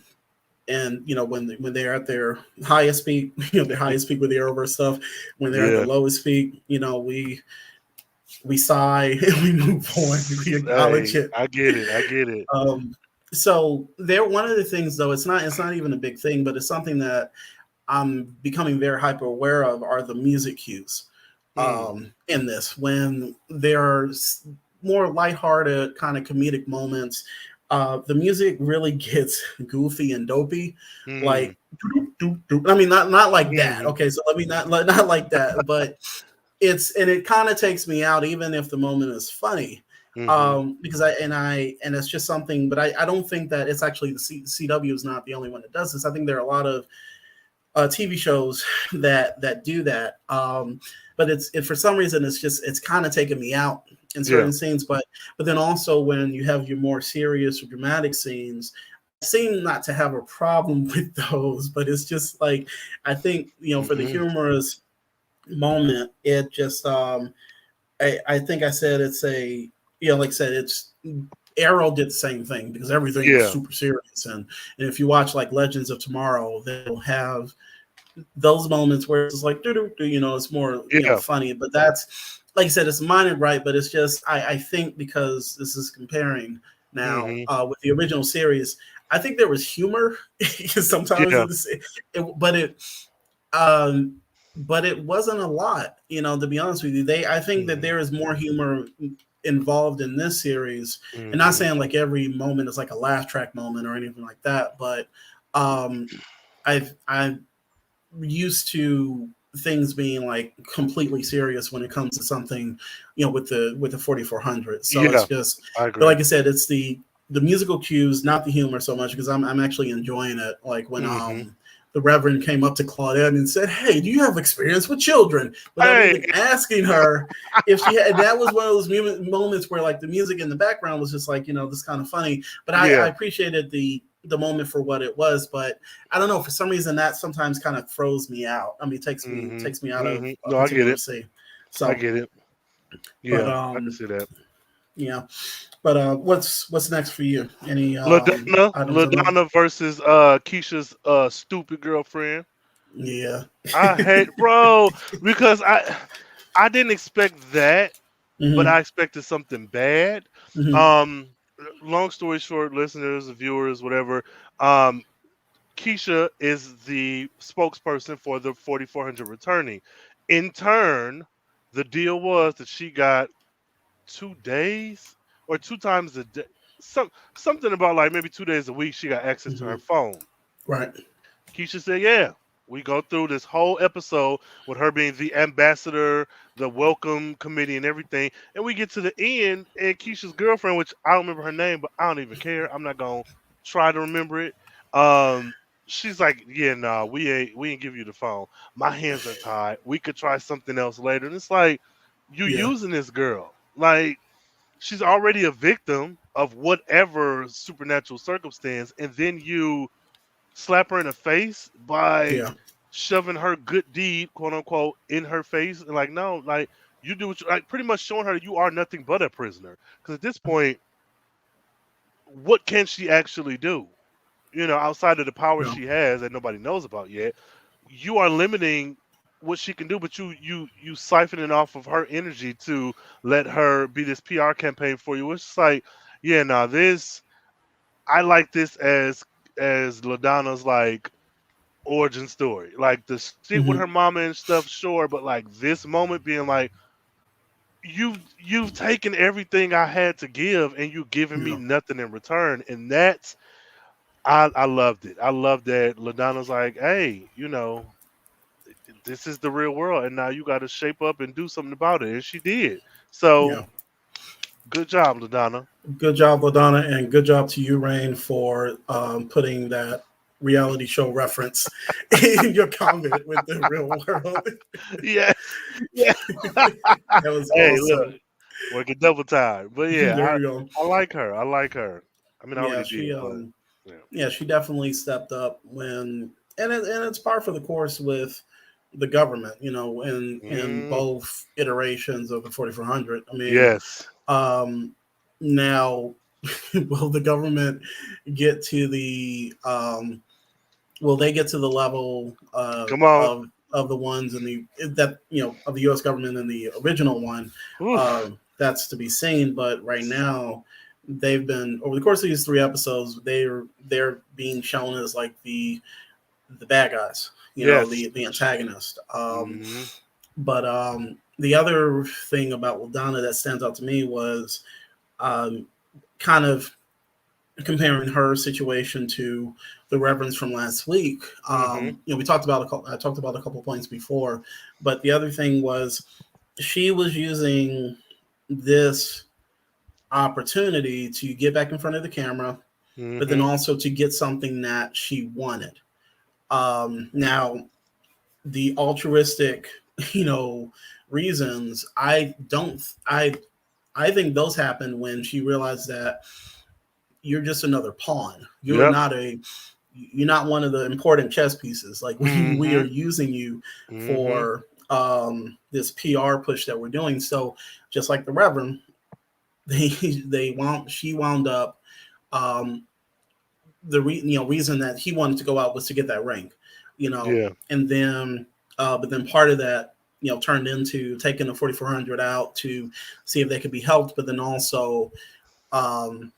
and when they're at their highest peak, their highest peak with the Arrowverse stuff. When they're at the Yeah. lowest peak, we sigh and we move on. We acknowledge Hey, it. I get it. I get it. Um, so there, one of the things, though, it's not even a big thing, but it's something that I'm becoming very hyper aware of, are the music cues Mm. in this. When there's more lighthearted kind of comedic moments, the music really gets goofy and dopey, Mm. like I mean, not like that. Hmm. Okay, so let me not like that, but it kind of takes me out, even if the moment is funny. Hmm. Because and it's just something, but I don't think that it's actually the CW is not the only one that does this. I think there are a lot of TV shows that do that. But for some reason, it's kind of taking me out in Yeah. certain scenes. But then also, when you have your more serious or dramatic scenes, I seem not to have a problem with those. But it's just like, I think, for the Hmm. humorous moment, it just I think I said it's a, like I said, it's Arrow did the same thing, because everything was Yeah. super serious. And if you watch like Legends of Tomorrow, they'll have those moments where it's like, it's more, Yeah. funny. But like I said, it's a minor gripe, but it's just I think because this is comparing now Hmm. with the original series, I think there was humor sometimes Yeah. in this, but um, but it wasn't a lot. You know, to be honest with you, I think that Hmm. there is more humor involved in this series, and not Hmm. saying like every moment is like a laugh track moment or anything like that, but um, I used to things being like completely serious when it comes to something, you know, with the 4400. So it's Yeah, just, I but agree. like I said, it's the musical cues, not the humor so much, because I'm actually enjoying it. Like when Hmm. the Reverend came up to Claudette and said, "Hey, do you have experience with children?" Without Hey. even asking her if she had. That was one of those moments where like the music in the background was just like, you know, this kind of funny. But I Yeah. appreciated the moment for what it was. But I don't know, for some reason that sometimes kind of throws me out. I mean, Hmm. takes me out of Hmm. a No, I get particular it. scene. I So, get it. but Yeah, I can see that. yeah. But what's next for you? Any items of note? LaDonna versus Keisha's stupid girlfriend. Yeah. I hate, bro, because I didn't expect that, but Hmm. I expected something bad. Hmm. Um, long story short, listeners, viewers, whatever. Um, Keisha is the spokesperson for the 4400 returning. In turn, the deal was that she got 2 days or two times a day, something about like maybe 2 days a week. She got access to her Hmm. phone. Right. Keisha said, "Yeah." We go through this whole episode with her being the ambassador, the welcome committee, and everything. And we get to the end, and Keisha's girlfriend, which I don't remember her name, but I don't even care. I'm not gonna try to remember it. Um, she's like, "Yeah, nah, we ain't give you the phone. My hands are tied. We could try something else later." And it's like, you Yeah. using this girl, like she's already a victim of whatever supernatural circumstance, and then you slap her in the face by Yeah. shoving her good deed, quote unquote, in her face, and like, no, like you do what you like, pretty much showing her you are nothing but a prisoner. Because at this point, what can she actually do? Outside of the power Yeah. she has that nobody knows about yet, you are limiting what she can do. But you siphoning off of her energy to let her be this PR campaign for you. It's just like, yeah, now this I like this as LaDonna's like origin story. Like the shit with her Hmm. mama and stuff, sure, but like this moment being like, you've taken everything I had to give and you giving me Yeah. nothing in return. And that's I loved it. I loved that LaDonna's like, hey, this is the real world and now you gotta shape up and do something about it. And she did. So Yeah. good job, LaDonna. Good job, LaDonna, and good job to you, Rain, for putting that reality show reference in your comment with the real world. Yes. Yeah. That was Hey, look, awesome. working double time. But yeah, There you go. I like her. I like her. I mean I Yeah, already did, but yeah. she definitely stepped up when, and it's par for the course with the government, you know, in Mm, both iterations of the 4400. I mean, yes. um, now will the government get to will they get to the level Come on. of the ones in the that you know of the U.S. government in the original one? Oof. That's to be seen. But right now, they've been over the course of these three episodes, they're being shown as like the bad guys, you know, Yes. the antagonist. Hmm. But the other thing about Ladonna that stands out to me was um, kind of comparing her situation to the reverends from last week. Hmm. You know, I talked about a couple points before, but the other thing was she was using this opportunity to get back in front of the camera, but then Hmm. also to get something that she wanted. Now, the altruistic, you know, reasons, I think those happened when she realized that you're just another pawn. Yep. You're not one of the important chess pieces. Like we are Hmm. using you Hmm. for this PR push that we're doing. So just like the Reverend, they she wound up um, reason that he wanted to go out was to get that ring, you know, Yeah. and then but then part of that. turned into taking the 4400 out to see if they could be helped, but then also um,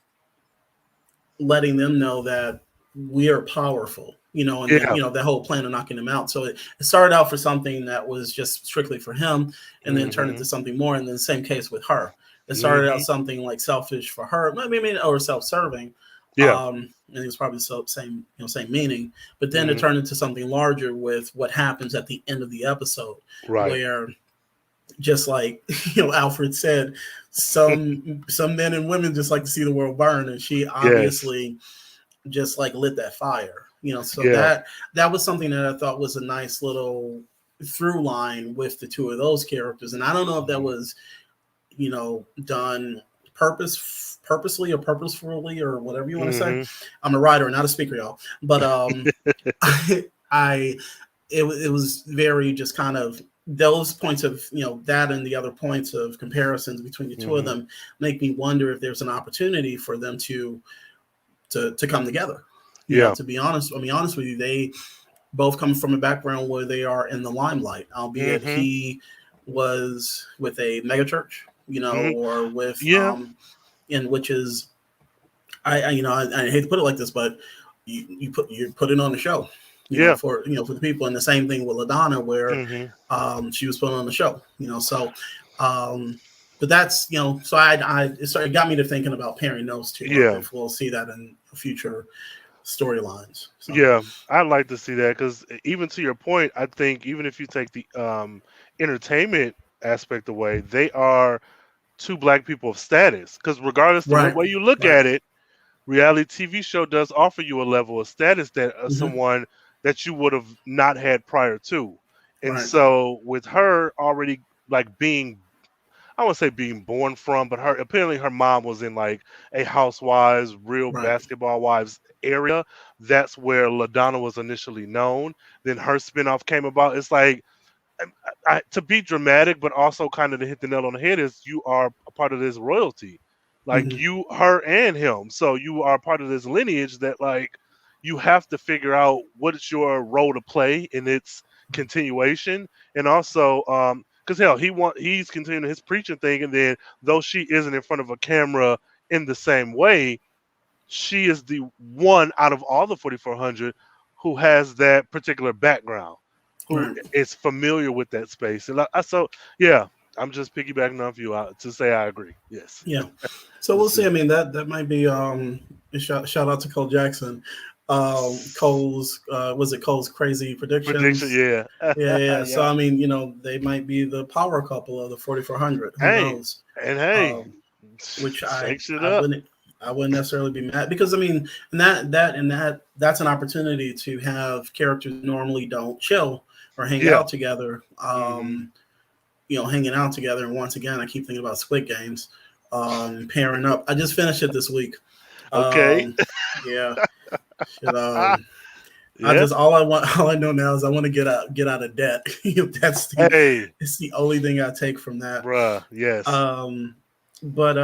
letting them know that we are powerful, and then, Yeah. the whole plan of knocking them out. So it started out for something that was just strictly for him and then turned into Mhm. something more. And then the same case with her. It started out Mhm. something like selfish for her, maybe, or self-serving. Yeah. And it was probably the same meaning, but then it Mhm. turned into something larger with what happens at the end of the episode, Right. where just like Alfred said, some men and women just like to see the world burn, and she Yes. obviously just like lit that fire. So Yeah. that was something that I thought was a nice little through line with the two of those characters. And I don't know if that Mhm. was done purposely or purposefully or whatever you want to say. Mhm. I'm a writer, not a speaker, y'all. But I it was very just kind of those points of that and the other points of comparisons between the two of Mhm. them make me wonder if there's an opportunity for them to come together. Yeah. To be honest, honest with you, they both come from a background where they are in the limelight, albeit Mhm. he was with a megachurch, Mhm. or with Yeah. in which is I hate to put it like this, but you put it on the show, Yeah. for the people, and the same thing with LaDonna, where Mhm. she was put on the show, so but that's so it got me to thinking about pairing those two up Yeah. if we'll see that in future storylines. So Yeah. I'd like to see that because even to your point, I think even if you take the entertainment aspect away, they are two black people of status. Because regardless the right, way you look right, at it, reality TV show does offer you a level of status that hmm someone that you would have not had prior to. And right, so with her already like being I won't say being born from, but her apparently her mom was in like a housewives, real right, basketball wives area. That's where LaDonna was initially known. Then her spinoff came about. It's like to be dramatic, but also kind of to hit the nail on the head is you are a part of this royalty, like hmm you, her, and him. So you are part of this lineage that like you have to figure out what is your role to play in its continuation, and also because hell, he's continuing his preaching thing, and then though she isn't in front of a camera in the same way, she is the one out of all the 4400 who has that particular background, who right, is familiar with that space. And so, yeah, I'm just piggybacking off you to say I agree. Yes. yeah. So we'll This see. is That might be a shout out to Cole Jackson. Cole's was it Cole's crazy prediction. predictions? Yeah. Yeah, yeah. So Yeah. they might be the power couple of the 4400. Who Hey, knows? and hey, Um, which shake shit I up. wouldn't necessarily be mad, because and that's an opportunity to have characters who normally don't chill or hang Yeah. out together. Hmm. Hanging out together. And once again, I keep thinking about Squid Games, pairing up. I just finished it this week. Okay. Um, yeah, should I Yeah. just all I want all I know now is I want to get out of debt. Hey, It's the only thing I take from that. bruh. Yes. Um, but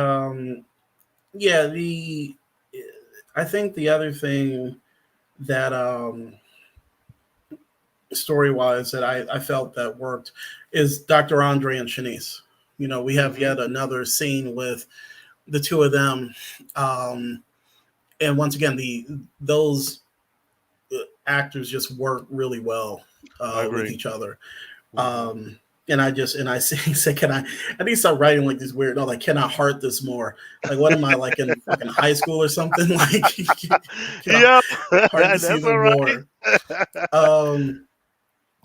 yeah, the I think the other thing that story wise that I felt that worked is Dr. Andre and Shanice. We have Hmm. yet another scene with the two of them, um, and once again, those actors just work really well I with agree. each other. Hmm. Um, and I say, can I need to start writing like these weird, no, like, can I heart this more? Like, what am I, like, in fucking high school or something? Like, can I Yep. heart to see That's them all right. more? Um,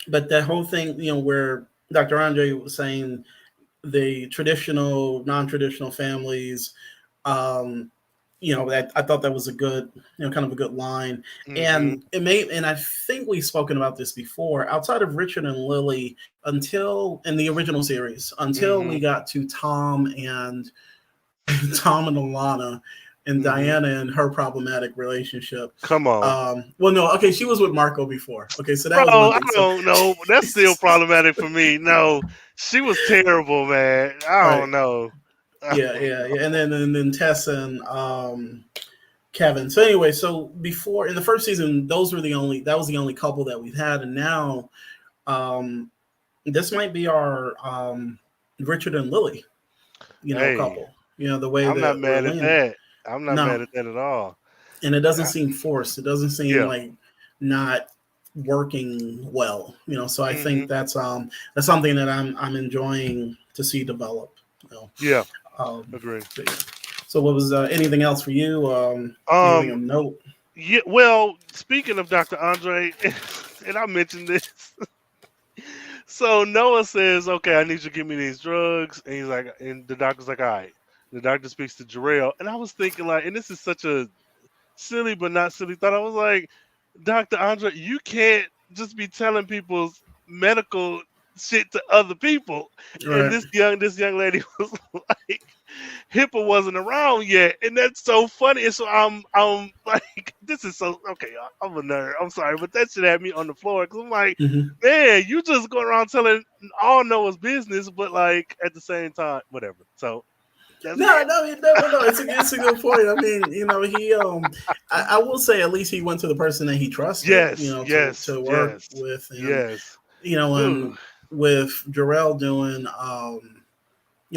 but that whole thing, where Dr. Andre was saying the traditional, non-traditional families, um, that I thought that was a good, kind of a good line. Hmm. And and I think we've spoken about this before, outside of Richard and Lily, until in the original series, until Hmm. we got to Tom and Tom and Alana and Hmm. Diana and her problematic relationship. Come on. Well, no, okay, she was with Marco before. Okay, so that Bro, was one I thing. So, don't know. That's still problematic for me. No, she was terrible, man. I right, don't know. I yeah, don't yeah, yeah, know. and then Tess and Kevin. So anyway, so before in the first season, that was the only couple that we've had, and now um, this might be our Richard and Lily, Hey, couple. The way I'm not that we're mad at leaning. that. I'm not No, mad at that at all. and it doesn't I- seem forced. It doesn't seem yeah. like not working well. So I think Hmm. that's something that I'm enjoying to see develop. You know, Yeah. um, Agree. but yeah. So what was anything else for you? Anything Um. of note? Yeah. Well, speaking of Dr. Andre, and I mentioned this. So Noah says, "Okay, I need you to give me these drugs," and he's like, and the doctor's like, "All right." The doctor speaks to Jarrell, and I was thinking like, and this is such a silly but not silly thought. I was like, Dr. Andre, you can't just be telling people's medical shit to other people. And Right. this young lady was like, HIPAA wasn't around yet, and that's so funny. And so I'm like, this is so okay. I'm a nerd. I'm sorry, but that shit had me on the floor because I'm like, Hmm. man, you just going around telling all Noah's business, but like at the same time, whatever. So that's No, it. no, no, no, no. It's a good point. I mean, he I will say at least he went to the person that he trusted, Yes, to yes, work yes, with, and yes. Whew. and with Jarrell doing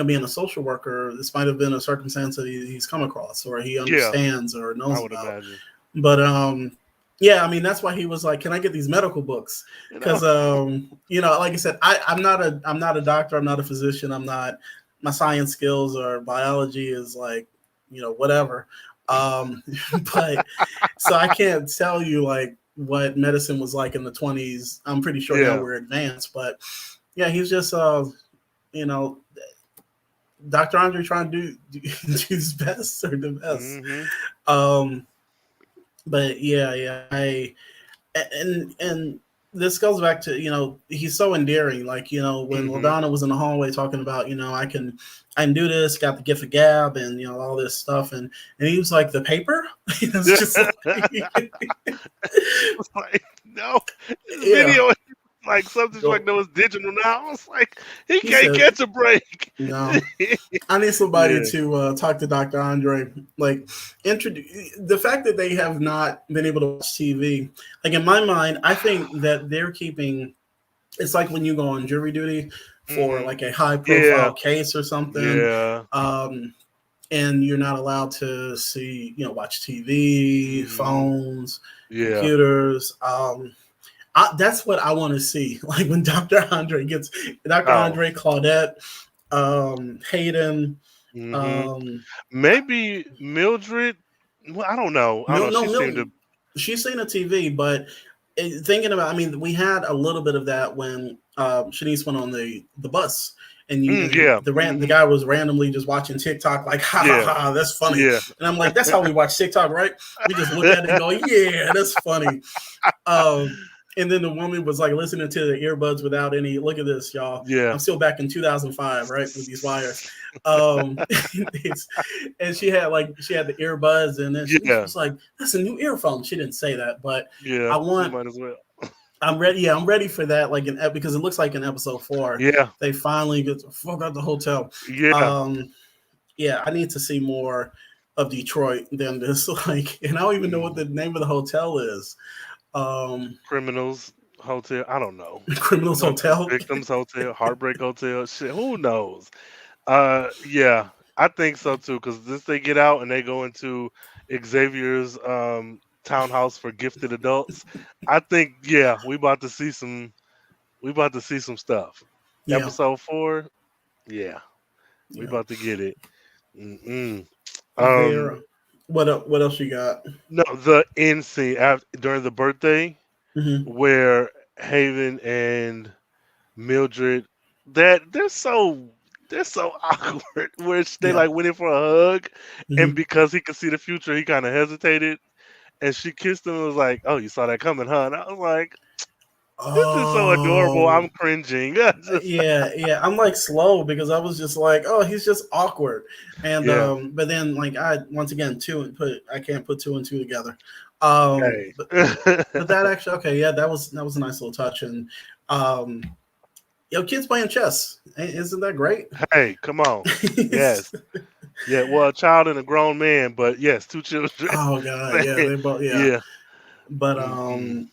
being a social worker, this might have been a circumstance that he's come across or he Yeah, understands or I knows would about. imagine. But yeah, I mean that's why he was like, "Can I get these medical books?" You know. Because like I said, I'm not a doctor, I'm not a physician, I'm not my science skills or biology is like whatever. Um, but so I can't tell you like what medicine was like in the 20s. I'm pretty sure now Yeah. we're advanced, but yeah, he's just you know Dr. Andre trying to do his best or the best. Mhm. Um, but yeah, and this goes back to he's so endearing. Like when Mhm. LaDonna was in the hallway talking about I can do this, got the gift of gab, and all this stuff, and he was like the paper. It's just like Like, no, this yeah. video is like something's like Go. no, it's digital now. I was like, he He can't said catch a break. no. I need somebody Yeah. to talk to Dr. Andre. Like, introduce the fact that they have not been able to watch TV. Like in my mind, I think that they're keeping. It's like when you go on jury duty for Mhm. like a high Yeah. profile case or something, Yeah. um, and you're not allowed to see, watch TV, Mhm. phones, Yeah. computers. That's what I want to see. Like when Dr. Oh. Andre, Claudette, Hayden, Mhm. um, Maybe Mildred. Well, I don't know. I don't know. No, She seemed to. Milton. She's seen a TV, but thinking about, I mean, we had a little bit of that when Shanice went on the bus, and Yeah. the Mhm. guy was randomly just watching TikTok, like, ha ha Yeah. ha, that's funny. Yeah. And I'm like, that's how we watch TikTok, right? We just look at it and go, yeah, that's funny. Um, and then the woman was like listening to the earbuds without any. Look at this, y'all. Yeah. I'm still back in 2005, right, with these wires. Um, it's, and she had the earbuds, and then she Yeah. was like, "That's a new earphone." She didn't say that, but Yeah. I You want. might as well. I'm ready. Yeah, I'm ready for that. Like because it looks like in episode 4, Yeah. they finally get the fuck out the hotel. Yeah. Um, yeah, I need to see more of Detroit than this. Like, and I don't even know what the Mhm. name of the hotel is. Um, Criminals Hotel. I don't know. Criminals Hotel. Victims Hotel, Heartbreak Hotel. Shit, who knows? Yeah, I think so too. Because this they get out and they go into Xavier's townhouse for gifted adults. I think yeah, we about to see some. We about to see some stuff. Yeah, Episode 4. Yeah, we yeah. about to get it. Mm-mm. Um, There. What else you got? no, the end scene after, during the birthday Hmm. where Haven and Mildred, that they're so awkward. Where they Yeah. like went in for a hug, and Hmm. because he could see the future, he kind of hesitated, and she kissed him and was like, "Oh, you saw that coming, huh?" And I was like, "This is so adorable. Oh, I'm cringing." I just yeah. I'm like slow because I was just like, oh, he's just awkward. And yeah. but then like I once again I can't put two and two together. Hey. But that actually okay, yeah, that was a nice little touch. And um kids playing chess. Isn't that great? Hey, come on. Yes. Yeah. Well, a child and a grown man, but yes, two children. Oh god, yeah, they both yeah. Yeah. But Mm-mm.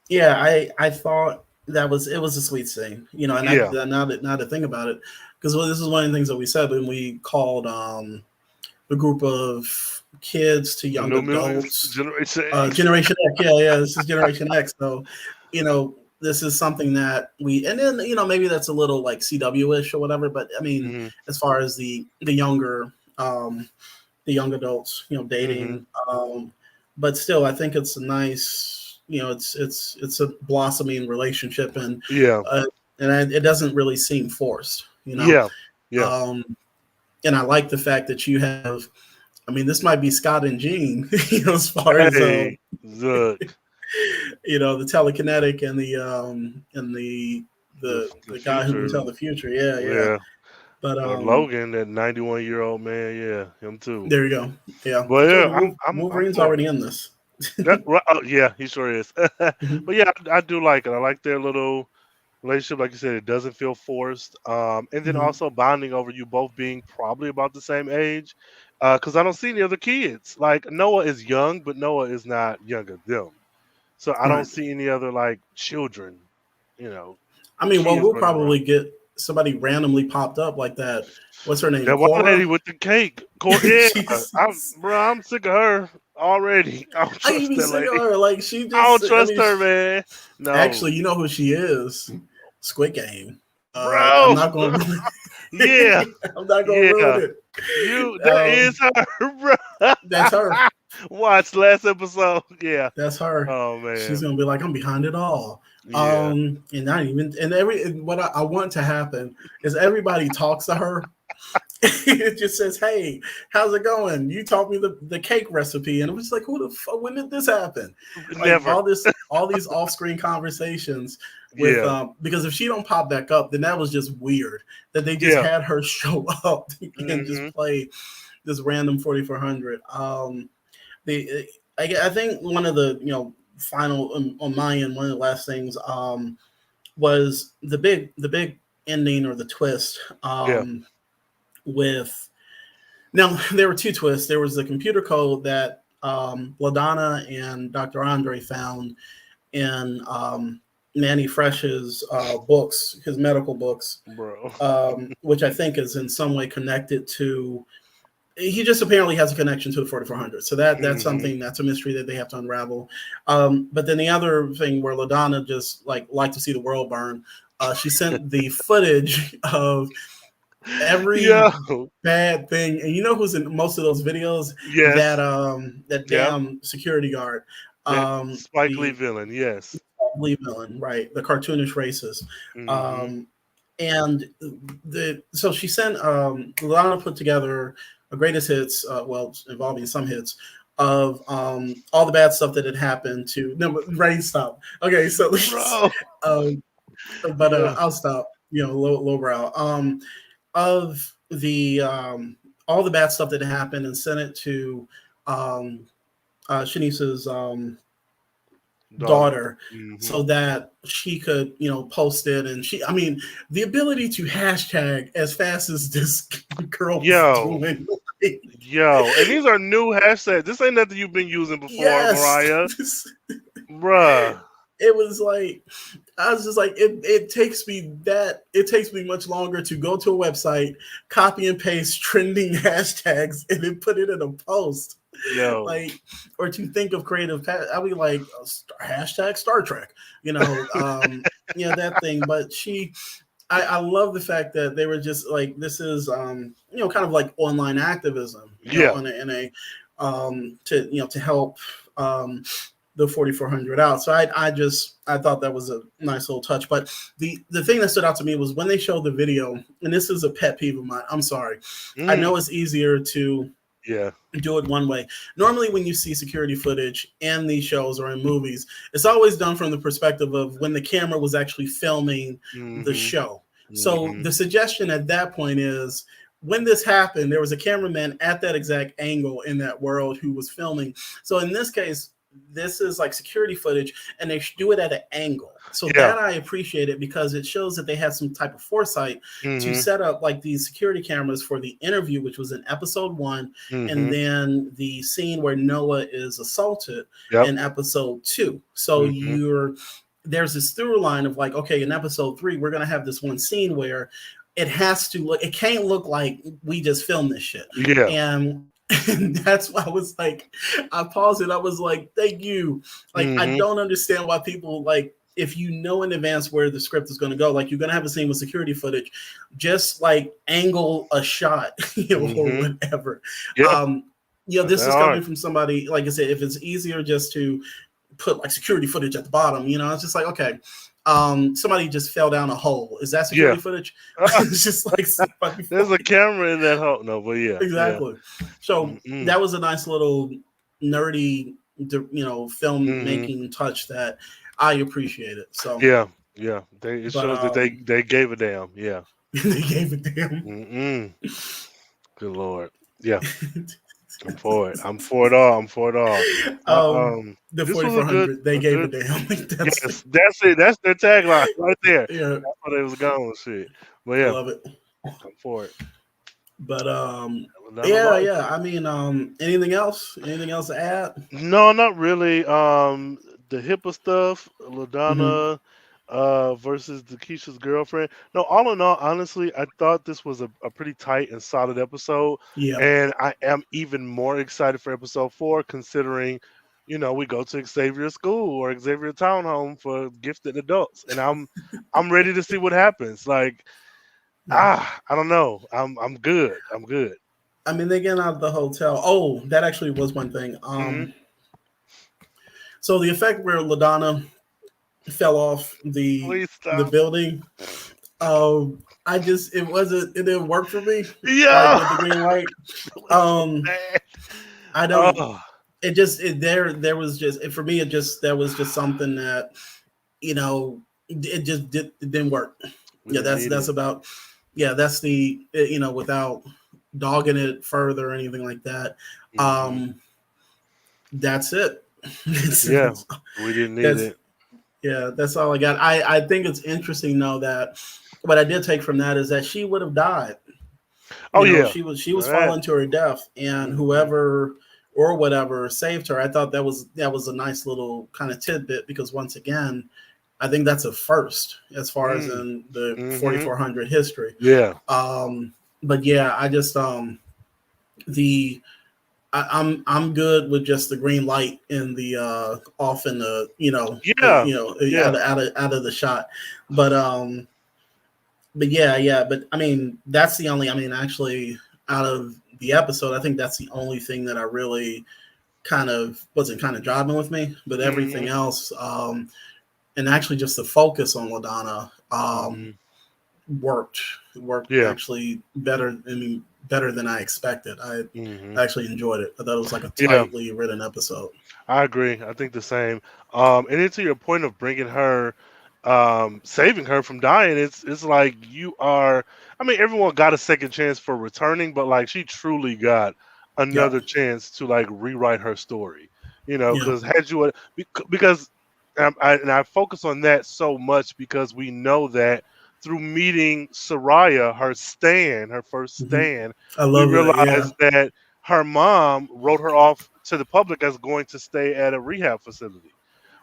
yeah, I thought. it was a sweet scene, you know. And Yeah. now to think about it, because this is one of the things that we said when we called the group of kids to The young New Mutants, adults, Generation X. Generation X. Yeah, this is Generation X. So, you know, this is something that and then, you know, maybe that's a little like CW-ish or whatever. But I mean, Hmm. as far as the young adults, you know, Hmm. dating, but still, I think it's a nice, you know, it's a blossoming relationship, Yeah. uh, it doesn't really seem forced, you know. Yeah. Yeah. Um, and I like the fact that you have. I mean, this might be Scott and Jean, you know, as far as Hey, look, you know, the telekinetic and the the guy who can future. tell the future. Yeah, yeah. Yeah. But Logan, that 91-year-old man. Yeah, him too. there you go. Yeah, But I told yeah, you I'm Wolverine's for it. already in this. That, right, oh, yeah, he sure is. Mhm. But yeah, I do like it. I like their little relationship. Like you said, it doesn't feel forced. And then Mhm. also bonding over you both being probably about the same age. Because I don't see any other kids. Like Noah is young, but Noah is not younger than them. So I don't Right. see any other like children, you know, I mean, well, kids we'll running around. probably get somebody randomly popped up like that. What's her name? That one lady Cora. with the cake, yeah, She's. I'm sick of her already. I don't I even trust that sick of lady. her. Like she I just. don't I trust mean, her, man. No, actually, you know who she is? Squid Game. I'm bro. not going to Yeah, I'm not going to ruin yeah. it. That is her, bro. That's her. Watch last episode. Yeah. That's her. Oh She's man. gonna be like, I'm behind it all. Yeah. And not even and what I want to happen is everybody talks to her. It just says, "Hey, how's it going? You taught me the cake recipe," and I'm just like, "Who the fuck? When did this happen?" Like Never. all these off screen conversations with Yeah. because if she don't pop back up, then that was just weird that they just Yeah. had her show up and just Hmm. play this random 4400. The I think one of the final on my end, one of the last things was the big ending or the twist Yeah. with now there were two twists. There was the computer code that LaDonna and Dr. Andre found in Manny Fresh's books, his medical books, Bro. which I think is in some way connected to he just apparently has a connection to the 4400. So that's Hmm. something that's a mystery that they have to unravel. But then the other thing where LaDonna just like to see the world burn, she sent the footage of every Yo. bad thing, and you know who's in most of those videos? Yes. That Yep. damn security guard, That Spike Lee the villain. Yes. Lee villain, right? The cartoonish racist. Hmm. Um, and the so she sent Lana put together a greatest hits, well, involving some hits of all the bad stuff that had happened to no rain stop. Okay, so Bro. um, but Yeah. I'll stop. You know, lowbrow. Of the all the bad stuff that happened and sent it to um, Shanice's Daughter. daughter Hmm. so that she could post it. And I mean, the ability to hashtag as fast as this girl was Yo. doing, like, Yo. And these are new hashtags. This ain't nothing you've been using before, yes. Mariah. Bruh. It was like I was just like it takes me much longer to go to a website, copy and paste trending hashtags and then put it in a post, Yo. like, or to think of creative I'll be like hashtag Star Trek, that thing. But I love the fact that they were just like, this is kind of like online activism, Yeah. to help the 4400 out. So I thought that was a nice little touch. But the thing that stood out to me was when they showed the video, and this is a pet peeve of mine. I'm sorry. I Mm. know it's easier to Yeah. do it one way. Normally, when you see security footage in these shows or in movies, it's always done from the perspective of when the camera was actually filming the Hmm. show. So Hmm. the suggestion at that point is when this happened, there was a cameraman at that exact angle in that world who was filming. So in this case, this is like security footage and they do it at an angle. So Yeah. that I appreciate it because it shows that they had some type of foresight to Hmm. set up like these security cameras for the interview, which was in episode 1, and Hmm. then the scene where Noah is assaulted Yep. in episode 2. So Hmm. there's this through line of like, okay, in episode 3, we're gonna have this one scene where it has to look, it can't look like we just filmed this shit. Yeah. And that's why I was like, I paused it. I was like, thank you. Like, I Mm-hmm. don't understand why people like, if you know in advance where the script is going to go, like you're going to have a scene with security footage, just like angle a shot, or Mm-hmm. whatever. Yeah. Um, That's this that is hard. coming from somebody, like I said, if it's easier just to put like security footage at the bottom, it's just like, okay, somebody just fell down a hole. Is that Yeah. security footage? It's just like somebody There's a falling. camera in that hole. No, but yeah, yeah. Exactly. So Mm-mm. that was a nice little nerdy, Mm-hmm. filmmaking touch that I appreciated. So, Yeah, yeah. It but shows that they gave a damn. Yeah. they gave it to him. Mm-mm. Good lord. Yeah, I'm for it. I'm for it all. I'm for it all. The This was a 4400, they gave good. it to him. That's Yes, that's it. That's their tagline right there. yeah, That's what they was going with shit. But I yeah, love it. I'm for it. But Not a yeah, lot. yeah. I mean, anything else? Anything else to add? No, not really. The HIPAA stuff, Mm-hmm. LaDonna, versus the Keisha's girlfriend. No, all in all, honestly, I thought this was a pretty tight and solid episode, Yeah. and I am even more excited for episode 4, considering, we go to Xavier School or Xavier Townhome for gifted adults, and I'm ready to see what happens. Like, Yeah. I don't know. I'm good. I'm good. I mean, they get out of the hotel. Oh, that actually was one thing. Hmm. So the effect where LaDonna fell off Please the stop. building, I just it didn't work for me. Like Yeah. with the green light. It was so Um, bad. I don't. Oh, It just there was just for me. It just there was just something that it didn't work. we Yeah, didn't need that's it. about. Yeah, that's without dogging it further or anything like that. Hmm. Um, that's it. Yeah, It's- we didn't need that's it. yeah, that's all I got. I think it's interesting though that what I did take from that is that she would have died. Oh yeah, She was that. falling to her death, and Hmm. whoever or whatever saved her. I thought that was a nice little kind of tidbit because once again, I think that's a first as far as Mm. in the Hmm. 4400 history. Yeah, But yeah, I just the I'm good with just the green light in the off in the yeah, out yeah. of the shot, but yeah, but I mean that's the only, I mean actually out of the episode I think that's the only thing that I really kind of wasn't kind of driving with me, but everything Hmm. else, and actually just the focus on LaDonna, Hmm. worked worked Yeah. actually better. I mean, better than I expected. I Hmm. actually enjoyed it. I thought it was like a Yeah, tightly written episode. I agree. I think the same. And then to your point of bringing her, saving her from dying, it's like you are. I mean, everyone got a second chance for returning, but like she truly got Yep. another chance to like rewrite her story. Yeah. Because had you because I focus on that so much because we know that through meeting Soraya, her first Hmm. stand, I we love that. Yeah. realized that her mom wrote her off to the public as going to stay at a rehab facility.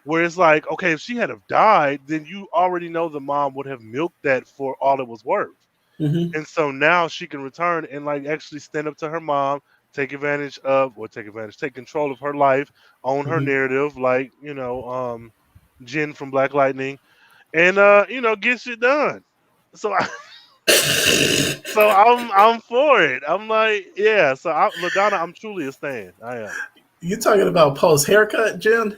Where it's like, okay, if she had have died, then you already know the mom would have milked that for all it was worth. Hmm. And so now she can return and like actually stand up to her mom, take control of her life, own her Hmm. narrative, like, Jen from Black Lightning, and get shit done. So I'm for it. I'm like, yeah. So LaDonna, I'm truly a stan. I am. You talking about post haircut, Jen?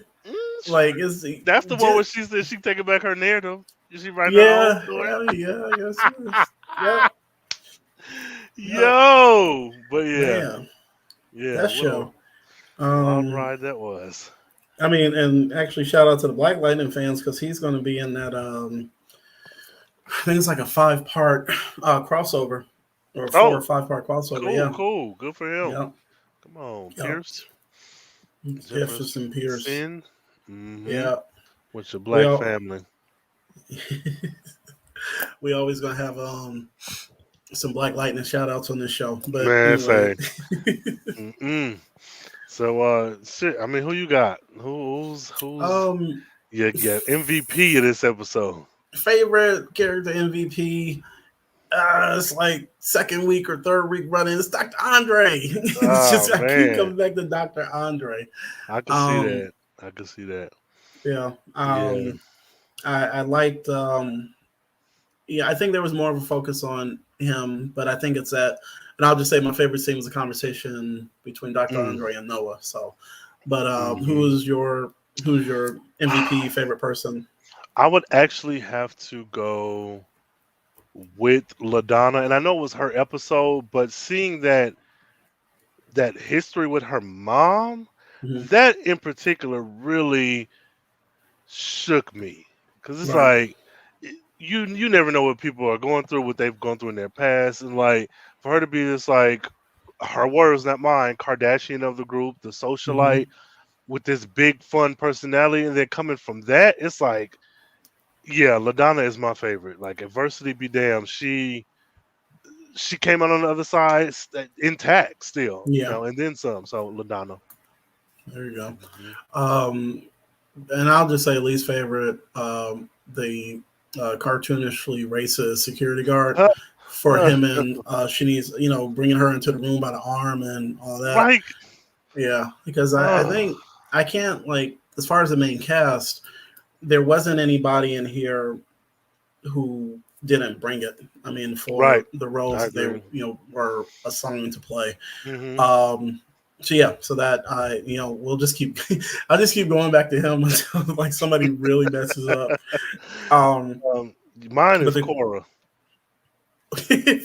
Like Sure. is That's the one Jen? where she said she taking back her narrative. She writing her own Yeah. story. Yeah. Yeah. Yes. Yes. Yep. Yep. Yo, but yeah, Man, yeah. that What a show. wild Um, ride that was. I mean, and actually, shout out to the Black Lightning fans because he's going to be in that. I think it's like a 5-part crossover, or a 4 or 5 part crossover. Cool, Yeah, cool. Good for him. yeah, Come on, yeah. Pierce. Jefferson Pierce. Jefferson. Mm-hmm. Yeah, With your we black all family. we always gonna have some Black Lightning shout outs on this show. But Man, anyway, say. Mm-mm. So, shit. I mean, who you got? Who's um, Yeah, yeah. MVP of this episode. Favorite character MVP. It's like second week or third week running. It's Dr. Andre. It's Oh just I keep man, coming back to Dr. Andre. I can see Um, that. I can see that. yeah. Yeah. I liked yeah, I think there was more of a focus on him, but I think it's that and I'll just say my favorite scene was a conversation between Dr. Mm, Andre and Noah. So but hmm who's your MVP favorite person? I would actually have to go with LaDonna, and I know it was her episode, but seeing that history with her mom, Mhm. that in particular really shook me because it's Right. like you never know what people are going through, what they've gone through in their past, and like for her to be this like her words, not mine, Kardashian of the group, the socialite Hmm. with this big fun personality, and then coming from that, it's like yeah, LaDonna is my favorite. Like adversity be damned, she came out on the other side intact still, you Yeah, know, and then some. So LaDonna. there you go. Hmm. Um, and I'll just say least favorite, the cartoonishly racist security guard for him and she needs, bringing her into the room by the arm and all that. Right. Yeah, because I Uh, think I can't like as far as the main cast, there wasn't anybody in here who didn't bring it. I mean, right. for the I roles that they agree. were assigned to play. Hmm. Um, so yeah, so that I we'll just keep I'll just keep going back to him until like somebody really messes up. Um, Um, Mine but is the Cora.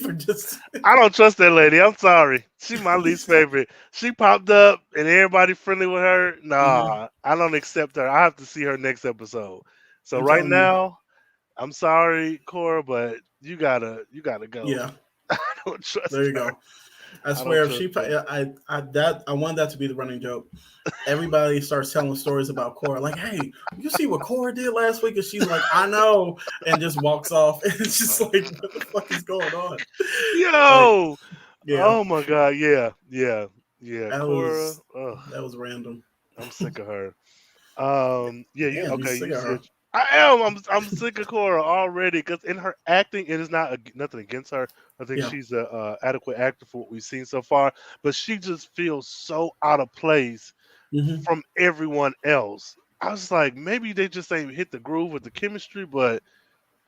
for just I don't trust that lady. I'm sorry. She my least favorite. She popped up and everybody friendly with her. Mhm. Nah, I don't accept her. I have to see her next episode. So I'm right telling you, now, I'm sorry, Cora, but you gotta go. yeah, I don't there trust you her. go. I I don't swear, if trust she, her. I want that to be the running joke. Everybody starts telling stories about Cora, like, "Hey, you see what Cora did last week?" And she's like, "I know," and just walks off. And it's just like, what the fuck is going on? Like, Yo, yeah, oh my god, yeah, yeah, yeah. that Cora, was ugh, that was random. I'm sick of her. Yeah, you Damn, you okay? sick You of said her. I am. I'm sick of Cora already because in her acting, it is not nothing against her. I think Yeah. she's a adequate actor for what we've seen so far, but she just feels so out of place Hmm. from everyone else. I was like, maybe they just ain't hit the groove with the chemistry, but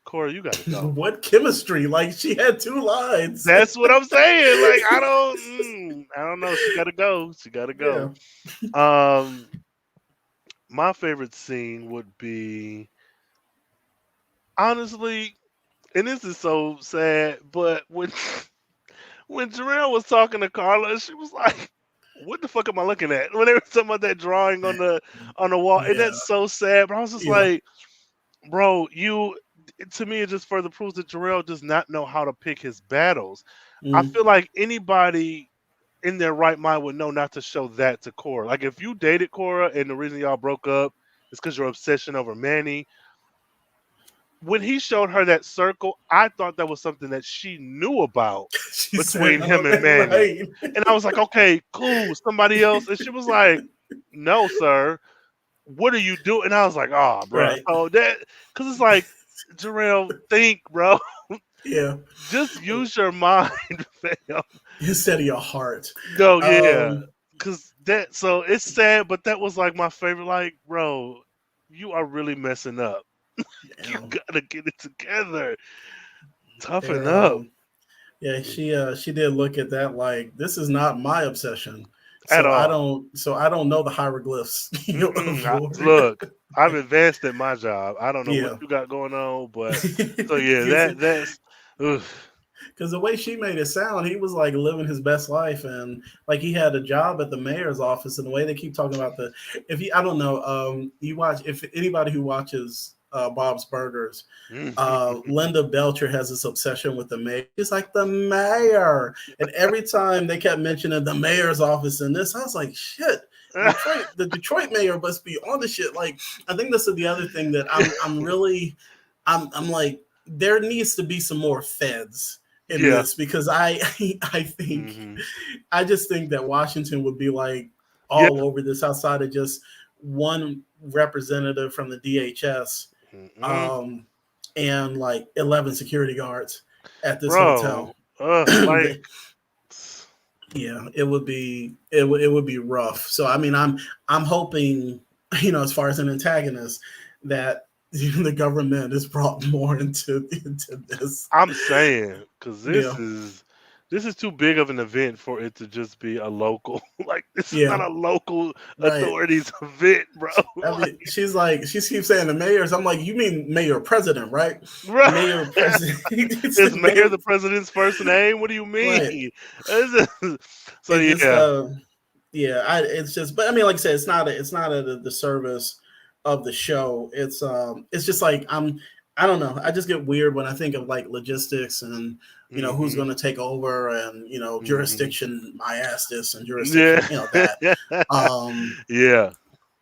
Cora, you got to go. What chemistry? Like she had two lines. That's what I'm saying. Like I don't know. She got to go. She got to Yeah. go. Um, my favorite scene would be honestly, and this is so sad, but when when Jarrell was talking to Carla, she was like, "What the fuck am I looking at?" When they were talking about that drawing on the wall, and Yeah. that's so sad. But I was just Yeah. like, "Bro, you." To me, it just further proves that Jarrell does not know how to pick his battles. I Mm. feel like anybody in their right mind would know not to show that to Cora. Like if you dated Cora and the reason y'all broke up is because your obsession over Manny, when he showed her that circle, I thought that was something that she knew about She said, between "Oh, him and that's Manny. right." And I was like, okay, cool, somebody else. And she was like, no, sir. What are you doing? And I was like, oh, bro. Right. So that, because it's like, Jarrell, think, bro. Yeah. Just use your mind, fam. Instead of your heart. No, yeah. Um, Because that, so it's sad, but that was like my favorite. Like, bro, you are really messing up. You Damn. gotta get it together. Toughen There. up. Yeah. She did look at that like this is not my obsession. At So I all. don't. So I don't know the hieroglyphs. Of your. Look, I've advanced at my job. I don't know what Yeah. you got going on, but so yeah, that's oof. Because the way she made it sound, he was like living his best life, and like he had a job at the mayor's office. And the way they keep talking about if you, I don't know, you watch if anybody who watches Bob's Burgers, Linda Belcher has this obsession with the mayor. She's like the mayor, and every time they kept mentioning the mayor's office in this, I was like, shit. The Detroit mayor must be on the shit. Like, I think this is the other thing that I'm really, I'm like, there needs to be some more feds in Yeah. this because I think Hmm. I just think that Washington would be like Yeah. all over this outside of just one representative from the DHS, Mm-mm. um, and like 11 security guards at this hotel. Bro, like, Yeah, it would be rough. So I mean, I'm hoping, as far as an antagonist, that the government is brought more into this. I'm saying, because Yeah, this is too big of an event for it to just be a local. Like, this is not yeah, a local right. authorities event, bro. I mean, she keeps saying the mayors. I'm like, you mean mayor president, right? Like, Mayor bro, president. It's is like Mayor mayor, the president's first name? What do you mean? right? So It just yeah. yeah, it's just, but I mean, like I said, it's not at the service of the show. It's just like I don't know. I just get weird when I think of like logistics and who's Hmm. going to take over and Hmm. jurisdiction. I asked this and Yeah. jurisdiction, that. Um, Yeah.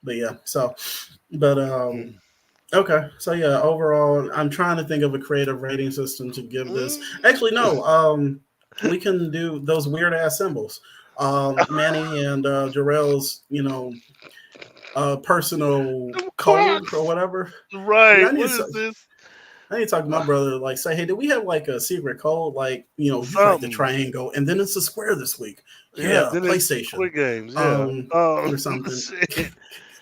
but yeah, so but Mm. okay, so yeah, overall, I'm trying to think of a creative rating system to give this. Mm. Actually, no, we can do those weird ass symbols. Manny and Jarrell's, personal Them code or Crocs. whatever. Yeah, Right. What is this? I need to talk to my brother. Like, say, hey, do we have like a secret code? Like, you write the Something. triangle, and then it's a square this week. Yeah. Yeah, Then it's PlayStation, quick games. Yeah. or something. Shit.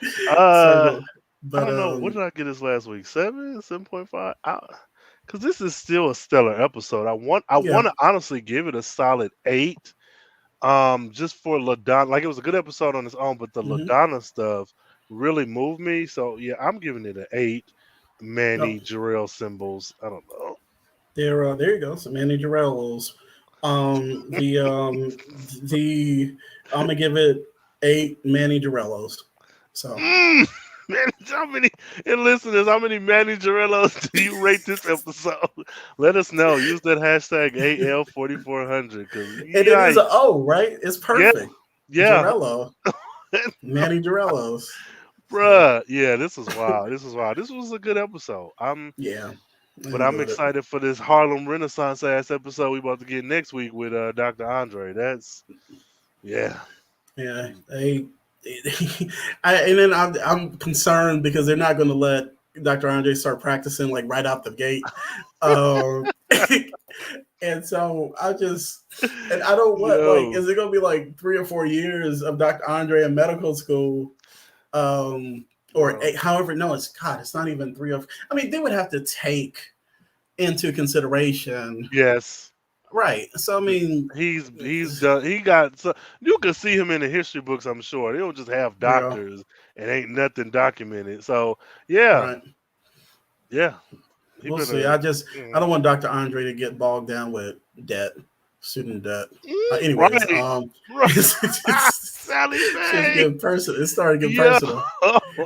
So, Uh, I but don't know. What did I get this last week? 7.5. Because this is still a stellar episode. I yeah. want to honestly give it a solid 8. Just for LaDonna, like, it was a good episode on its own, but the Mm-hmm. LaDonna stuff really moved me. So yeah, I'm giving it an 8. Oh, Manny Jarrell symbols. I don't know. there you go. Some Manny Jarellos. Um, the um, the I'm gonna give it 8 Manny Jarellos. So Mm, man, how many and listeners? How many Manny Jarellos do you rate this episode? Let us know. Use that hashtag AL4400. Cause and it is a yikes, O, right? It's yeah, perfect. yeah, Jarello, Manny Jarellos. So bruh, yeah. This was wild. This was wild. This was a good episode. yeah, I But I'm enjoyed it. excited for this Harlem Renaissance ass episode we about to get next week with Dr. Andre. That's yeah. Yeah, and then I'm concerned because they're not going to let Dr. Andre start practicing like right out the gate. Um, and so and I don't what like Yo, is it going to be like 3 or 4 years of Dr. Andre in medical school, or bro. however? No, it's not even three of. I mean, they would have to take into consideration, Yes. right? So I mean, He's done. He got so you can see him in the history books. I'm sure they don't just have yeah, doctors and ain't nothing documented. So yeah, right. yeah, he We'll see. better. I don't want Dr. Andre to get bogged down with debt, student debt. Anyways, Right, right. Sally it's Mae. getting personal. It started getting Yeah. personal.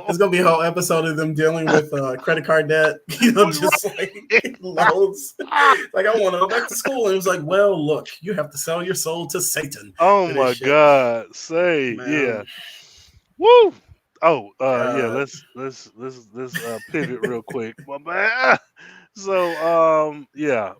It's gonna be a whole episode of them dealing with credit card debt. Just like loans. Like I want to go back to school, and it was like, well, look, you have to sell your soul to Satan Oh for this my shit, God. Say man. yeah. Woo. Oh, yeah, God. let's pivot real quick. My bad. So, yeah,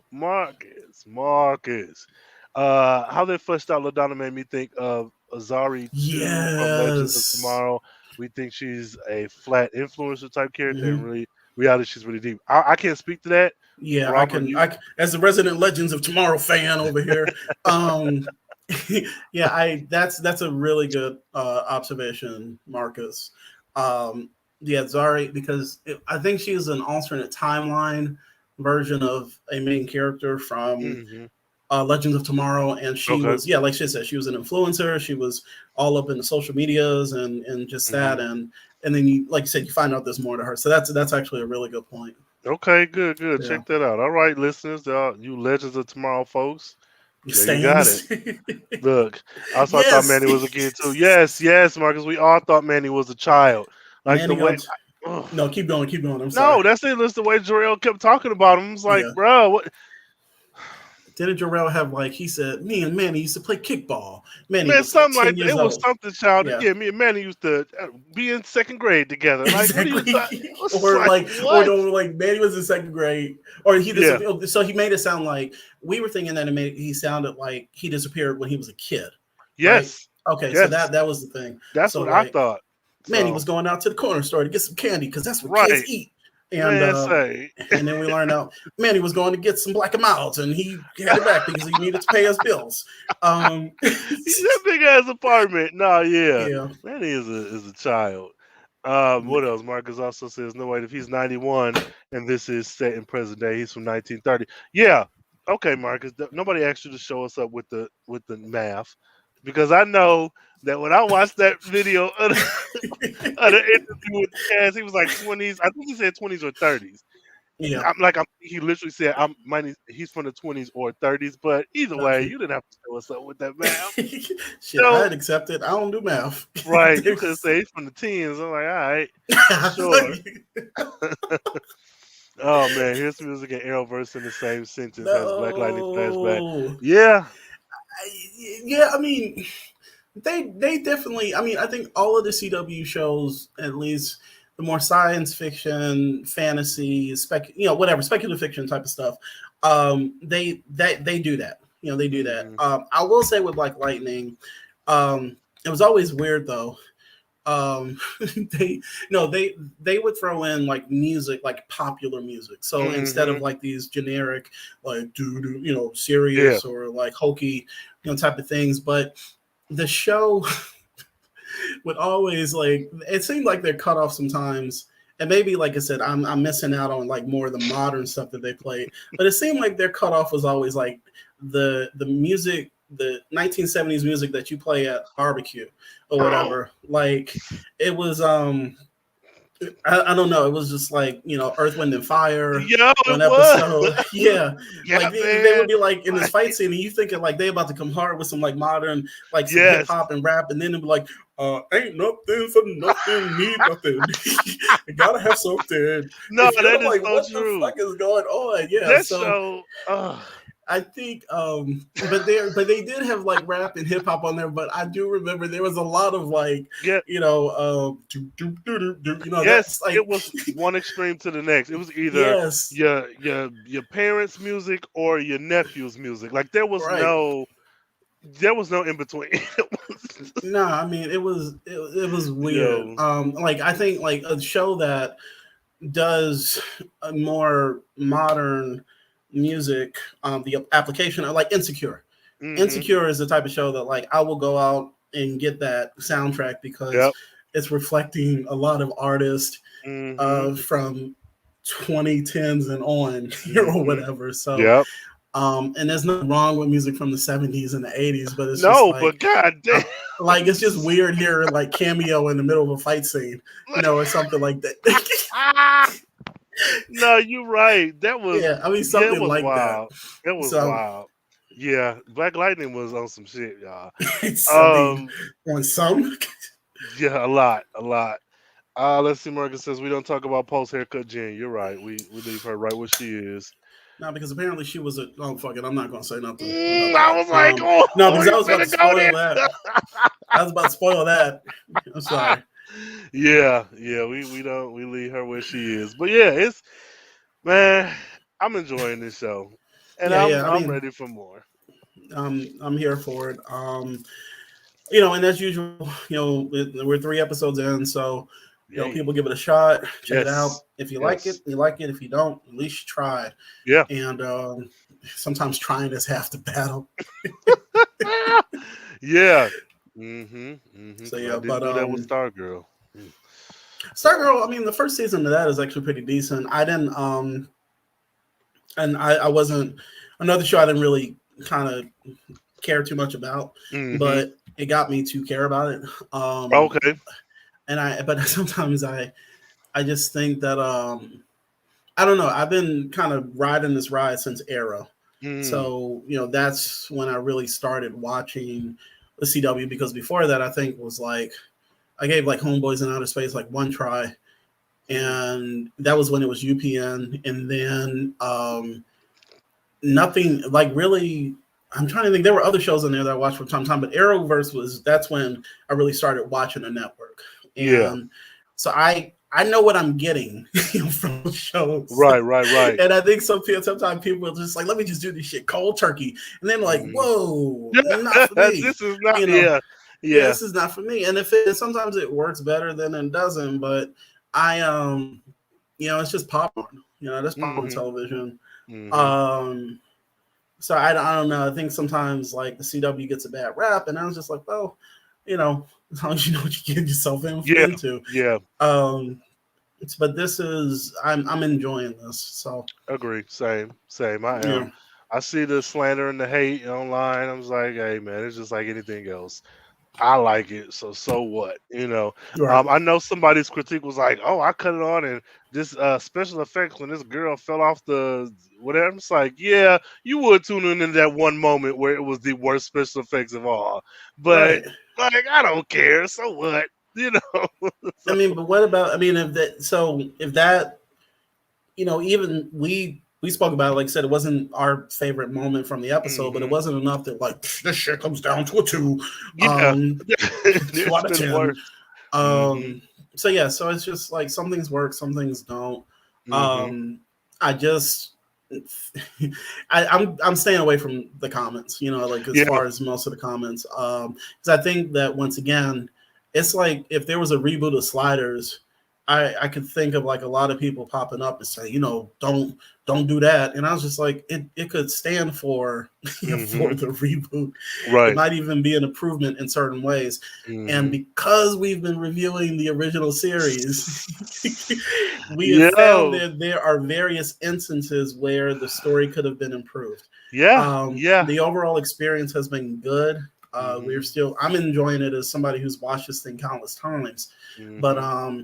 Marcus. How they fleshed out LaDonna made me think of Azari 2 from Legends of Yes. Tomorrow. We think she's a flat influencer type character, and Hmm. really, reality, she's really deep. I can't speak to that. Yeah, Robert, you. as the resident Legends of Tomorrow fan over here. Um, yeah, I that's a really good observation, Marcus. Um, yeah, Zari, because I think she's an alternate timeline version of a main character from Hmm. Legends of Tomorrow, and she Okay. was, yeah, like she said, she was an influencer. She was all up in the social medias and just that, Hmm. and then you, like you said, you find out there's more to her. So that's actually a really good point. Okay, good, good. Yeah, Check that out. All right, listeners, you Legends of Tomorrow folks. There you got it. stands. Look, also I thought Yes. Manny was a kid too. Yes, yes, Marcus. We all thought Manny was a child. Like the Manny, way. Ugh. no, keep going, keep going. I'm sorry. No, that's it. That's the way Jarrell kept talking about him. It's like, Yeah. bro, what? Didn't Jarrell have like he said, me and Manny used to play kickball. Manny Man, was like something like 10 that. years It was old. something childish. Yeah. Yeah, me and Manny used to be in second grade together. Like, what are you Exactly. talking? It was Or like, like, or what? no, like Manny was in second grade, or he Yeah. disappeared. So he made it sound like we were thinking that he sounded like he disappeared when he was a kid, right? Yes. Okay, so Yes. that was the thing. That's So what I like, thought. Manny So was going out to the corner store to get some candy because that's what kids right, eat. And man, say and then we learned out Manny was going to get some Black and Milds, and he had it back because he needed to pay his bills. Um, that big ass apartment. No, yeah, yeah, man, he is a child. What else? Marcus also says, no wait, if he's 91 and this is set in present day, he's from 1930. Yeah, okay, Marcus. Nobody asked you to show us up with the math, because I know that when I watched that video of the interview with the cast, he was like 20s. I think he said 20s or 30s. yeah. He literally said he's from the 20s or 30s. But either way, Okay. you didn't have to show us up with that math. Shit, I No, had accepted. I don't do math. right? You could say he's from the teens. I'm like, all right, sure. Oh man, here's music and Arrowverse in the same sentence has Black Lightning flashback. No. Yeah. Yeah, I mean, they definitely. I mean, I think all of the CW shows, at least the more science fiction, fantasy, whatever speculative fiction type of stuff, they do that. They do that. Hmm. I will say with Black Lightning, it was always weird though. um they no they would throw in like music, like popular music, so instead Hmm. of like these generic like Yeah. serious or like hokey type of things, but the show would always, like, it seemed like they're cut off sometimes, and maybe like I said, I'm missing out on like more of the modern stuff that they played, but it seemed like their cutoff was always like the music, the 1970s music that you play at barbecue or Oh, whatever. Like it was I don't know. It was just like, Earth, Wind, and Fire yo, one it was. episode. Yeah. Yeah, Like they would man. be like in this fight Like, scene, and you thinking like they about to come hard with some like modern, like some hip yes. hop and rap, and then it'd be like, ain't nothing for nothing, need nothing. You gotta have something. No, If you're that is like, so what the true. fuck is going on? Yeah. That So show, I think, but they did have like rap and hip hop on there. But I do remember there was a lot of like, yeah, yes, that's like, it was one extreme to the next. It was either yes, your parents' music or your nephew's music. Like right. there was no in between. It was, No, I mean it was weird. yo, Like I think like a show that does a more modern music, the application of like Insecure. mm-hmm, Insecure is the type of show that like I will go out and get that soundtrack because yep, it's reflecting a lot of artists mm-hmm, from 2010s and on or mm-hmm, whatever. So yep. and there's nothing wrong with music from the 70s and the 80s, but it's just No, but god damn. like it's just weird hearing like cameo in the middle of a fight scene, or something like that. No, you're right. Yeah, I mean It something was like that. wild. It was So wild. Yeah, Black Lightning was on some shit, y'all. it's, I mean, Um, on some. yeah, a lot, a lot. Let's see. Morgan says we don't talk about post haircut Jen. You're right. We leave her right where she is. No, because apparently she was a. Oh fuck it, I'm not gonna say nothing about I that. was like, oh, No, because I you was about to finna go spoil there. that. I was about to spoil that. I'm sorry. Yeah, yeah. We leave her where she is. But yeah, it's man. I'm enjoying this show, and Yeah, yeah. I I'm mean, ready for more. I'm here for it. And as usual, we're 3 episodes in, so Yay. people give it a shot, check it Yes. out. If you like it, Yes. you like it. If you don't, at least you tried. Yeah. And sometimes trying is half the battle. Yeah. Mm-hmm. So Mm-hmm. I yeah, didn't but do that with Stargirl. Mm. So Stargirl, I mean, the first season of that is actually pretty decent. I didn't, and I wasn't another show I didn't really kind of care too much about, mm-hmm. but it got me to care about it. Okay. But sometimes I just think that I don't know. I've been kind of riding this ride since Arrow, Mm. so that's when I really started watching the CW, because before that I think was like I gave like Homeboys in Outer Space like one try, Mm. and that was when it was UPN, and then nothing like really. I'm trying to think. There were other shows in there that I watched from time to time, but Arrowverse that's when I really started watching the network, Yeah. and so I know what I'm getting from the shows, Right. Right. Right. and I think sometimes people are just like, let me just do this shit cold turkey, and then like, Mm. whoa, Yeah. not for me, This is not. you know. Yeah. yeah, Yeah. this is not for me. And if it sometimes it works better than it doesn't, but I it's just popcorn. That's popcorn Mhm. television. Mhm. Um, so I don't know. I think sometimes like the CW gets a bad rap, and I was just like, well, as long as you know what you get yourself Yeah. into. Yeah. Um, but this is I'm enjoying this. So Agree. Same. Same. I yeah, am. I see the slander and the hate online. I'm just like, hey man, it's just like anything else. I like it, so what? right, I know somebody's critique was like, "Oh, I cut it on and this special effects when this girl fell off the whatever." It's like, yeah, you would tune in that one moment where it was the worst special effects of all, but right. like, I don't care. So what? You know? I so mean, but what about? I mean, if that even we spoke about it, like I said, it wasn't our favorite moment from the episode, but it hmm wasn't enough that like this shit comes down to a two, yeah, um, two it's out of been 10. worse. Hmm So yeah, so it's just like some things work, some things don't. hmm Um, I just I'm staying away from the comments, like as Yeah. far as most of the comments. Because I think that once again, it's like if there was a reboot of Sliders, I could think of like a lot of people popping up and say, don't do that. And I was just like, it could stand for for hmm the reboot. It Right. might even be an improvement in certain ways. And hmm because we've been reviewing the original series, we have found Yo. that there are various instances where the story could have been improved. Yeah. Yeah. The overall experience has been good. hmm I'm enjoying it as somebody who's watched this thing countless times, but hmm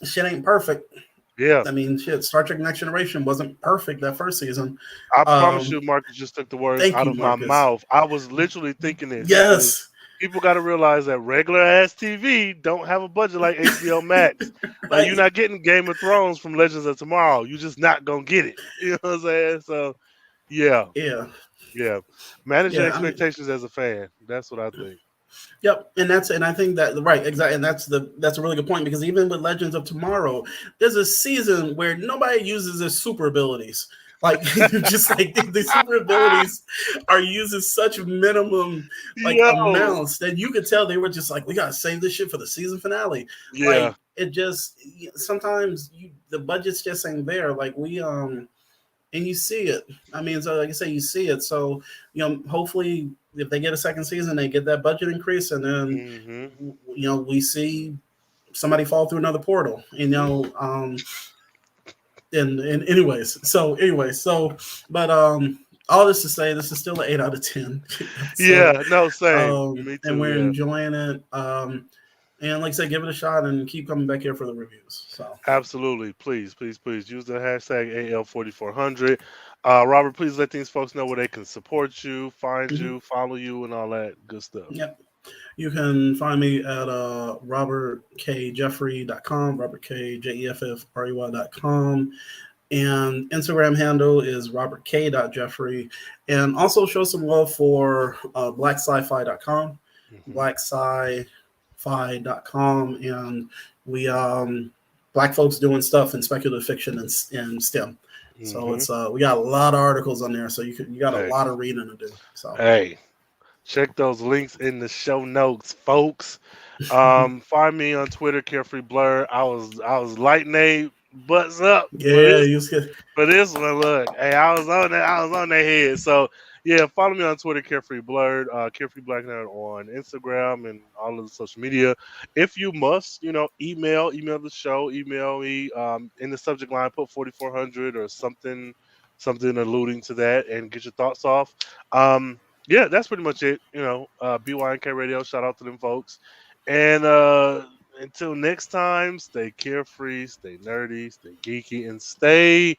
shit ain't perfect. Yeah. I mean, shit, Star Trek Next Generation wasn't perfect that first season. I promise Um, you, Marcus just took the words Thank out you, of my Marcus. mouth. I was literally thinking this because Yes, people got to realize that regular ass TV don't have a budget like HBO Max. Like, you're right. not getting Game of Thrones from Legends of Tomorrow. You just not gonna get it. You know what I'm saying? So yeah, Yeah, yeah. Manage your yeah. I mean, expectations as a fan. That's what I think. yep, and I think that right, exactly, and that's a really good point because even with Legends of Tomorrow, there's a season where nobody uses their super abilities. Like just like the super abilities are used in such minimum like Yo, amounts that you could tell they were just like we gotta save this shit for the season finale. yeah, Like it just sometimes the budgets just ain't there. Like and you see it. I mean, so like I say, you see it. So hopefully, if they get a second season, they get that budget increase, and then hmm we see somebody fall through another portal. And but all this to say, this is still an 8 out of 10 episode, yeah. No, same. Me and too. we're Yeah. enjoying it. And like I said, give it a shot and keep coming back here for the reviews. So, Absolutely. Please, please, please use the hashtag AL4400. Robert, please let these folks know where they can support you, find mhm. you, follow you, and all that good stuff. Yep. You can find me at robertkjeffrey.com, robertkjeffrey.com. And Instagram handle is robertk.jeffrey. And also show some love for blacksci-fi.com, Hmm blacksci-fi.com. And we, black folks doing stuff in speculative fiction and STEM. So hmm we got a lot of articles on there. So you got a Hey, lot of reading to do. So, hey, check those links in the show notes, folks. Find me on Twitter, Carefree Blur. I was lighting they butts up for yeah, this you just for this one. Look, hey, I was on that. I was on their head. So yeah, follow me on Twitter, Carefree Blurred, Carefree Black Nerd on Instagram and all of the social media. If you must, email the show, email me. In the subject line, put 4400 or something alluding to that, and get your thoughts off. Yeah, that's pretty much it. BYNK Radio. Shout out to them folks. And until next time, stay carefree, stay nerdy, stay geeky, and stay,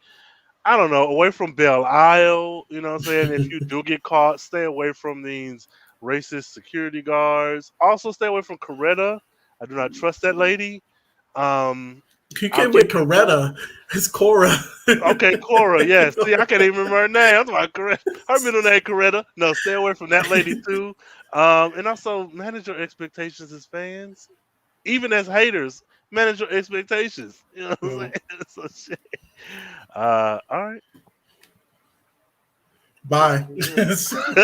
I don't know, away from Belle Isle. You know what I'm saying? If you do get caught, stay away from these racist security guards. Also, stay away from Coretta. I do not trust that lady. Um, you I'll can't with keep it moving. Coretta. It's Cora. Okay, Cora. Yes. See, I can't even remember her name. I'm like, Coretta. Her middle name, Coretta. No, stay away from that lady too. And also manage your expectations as fans, even as haters. Manage your expectations. You know what I'm Well, saying? So shit. All right. bye. Yeah.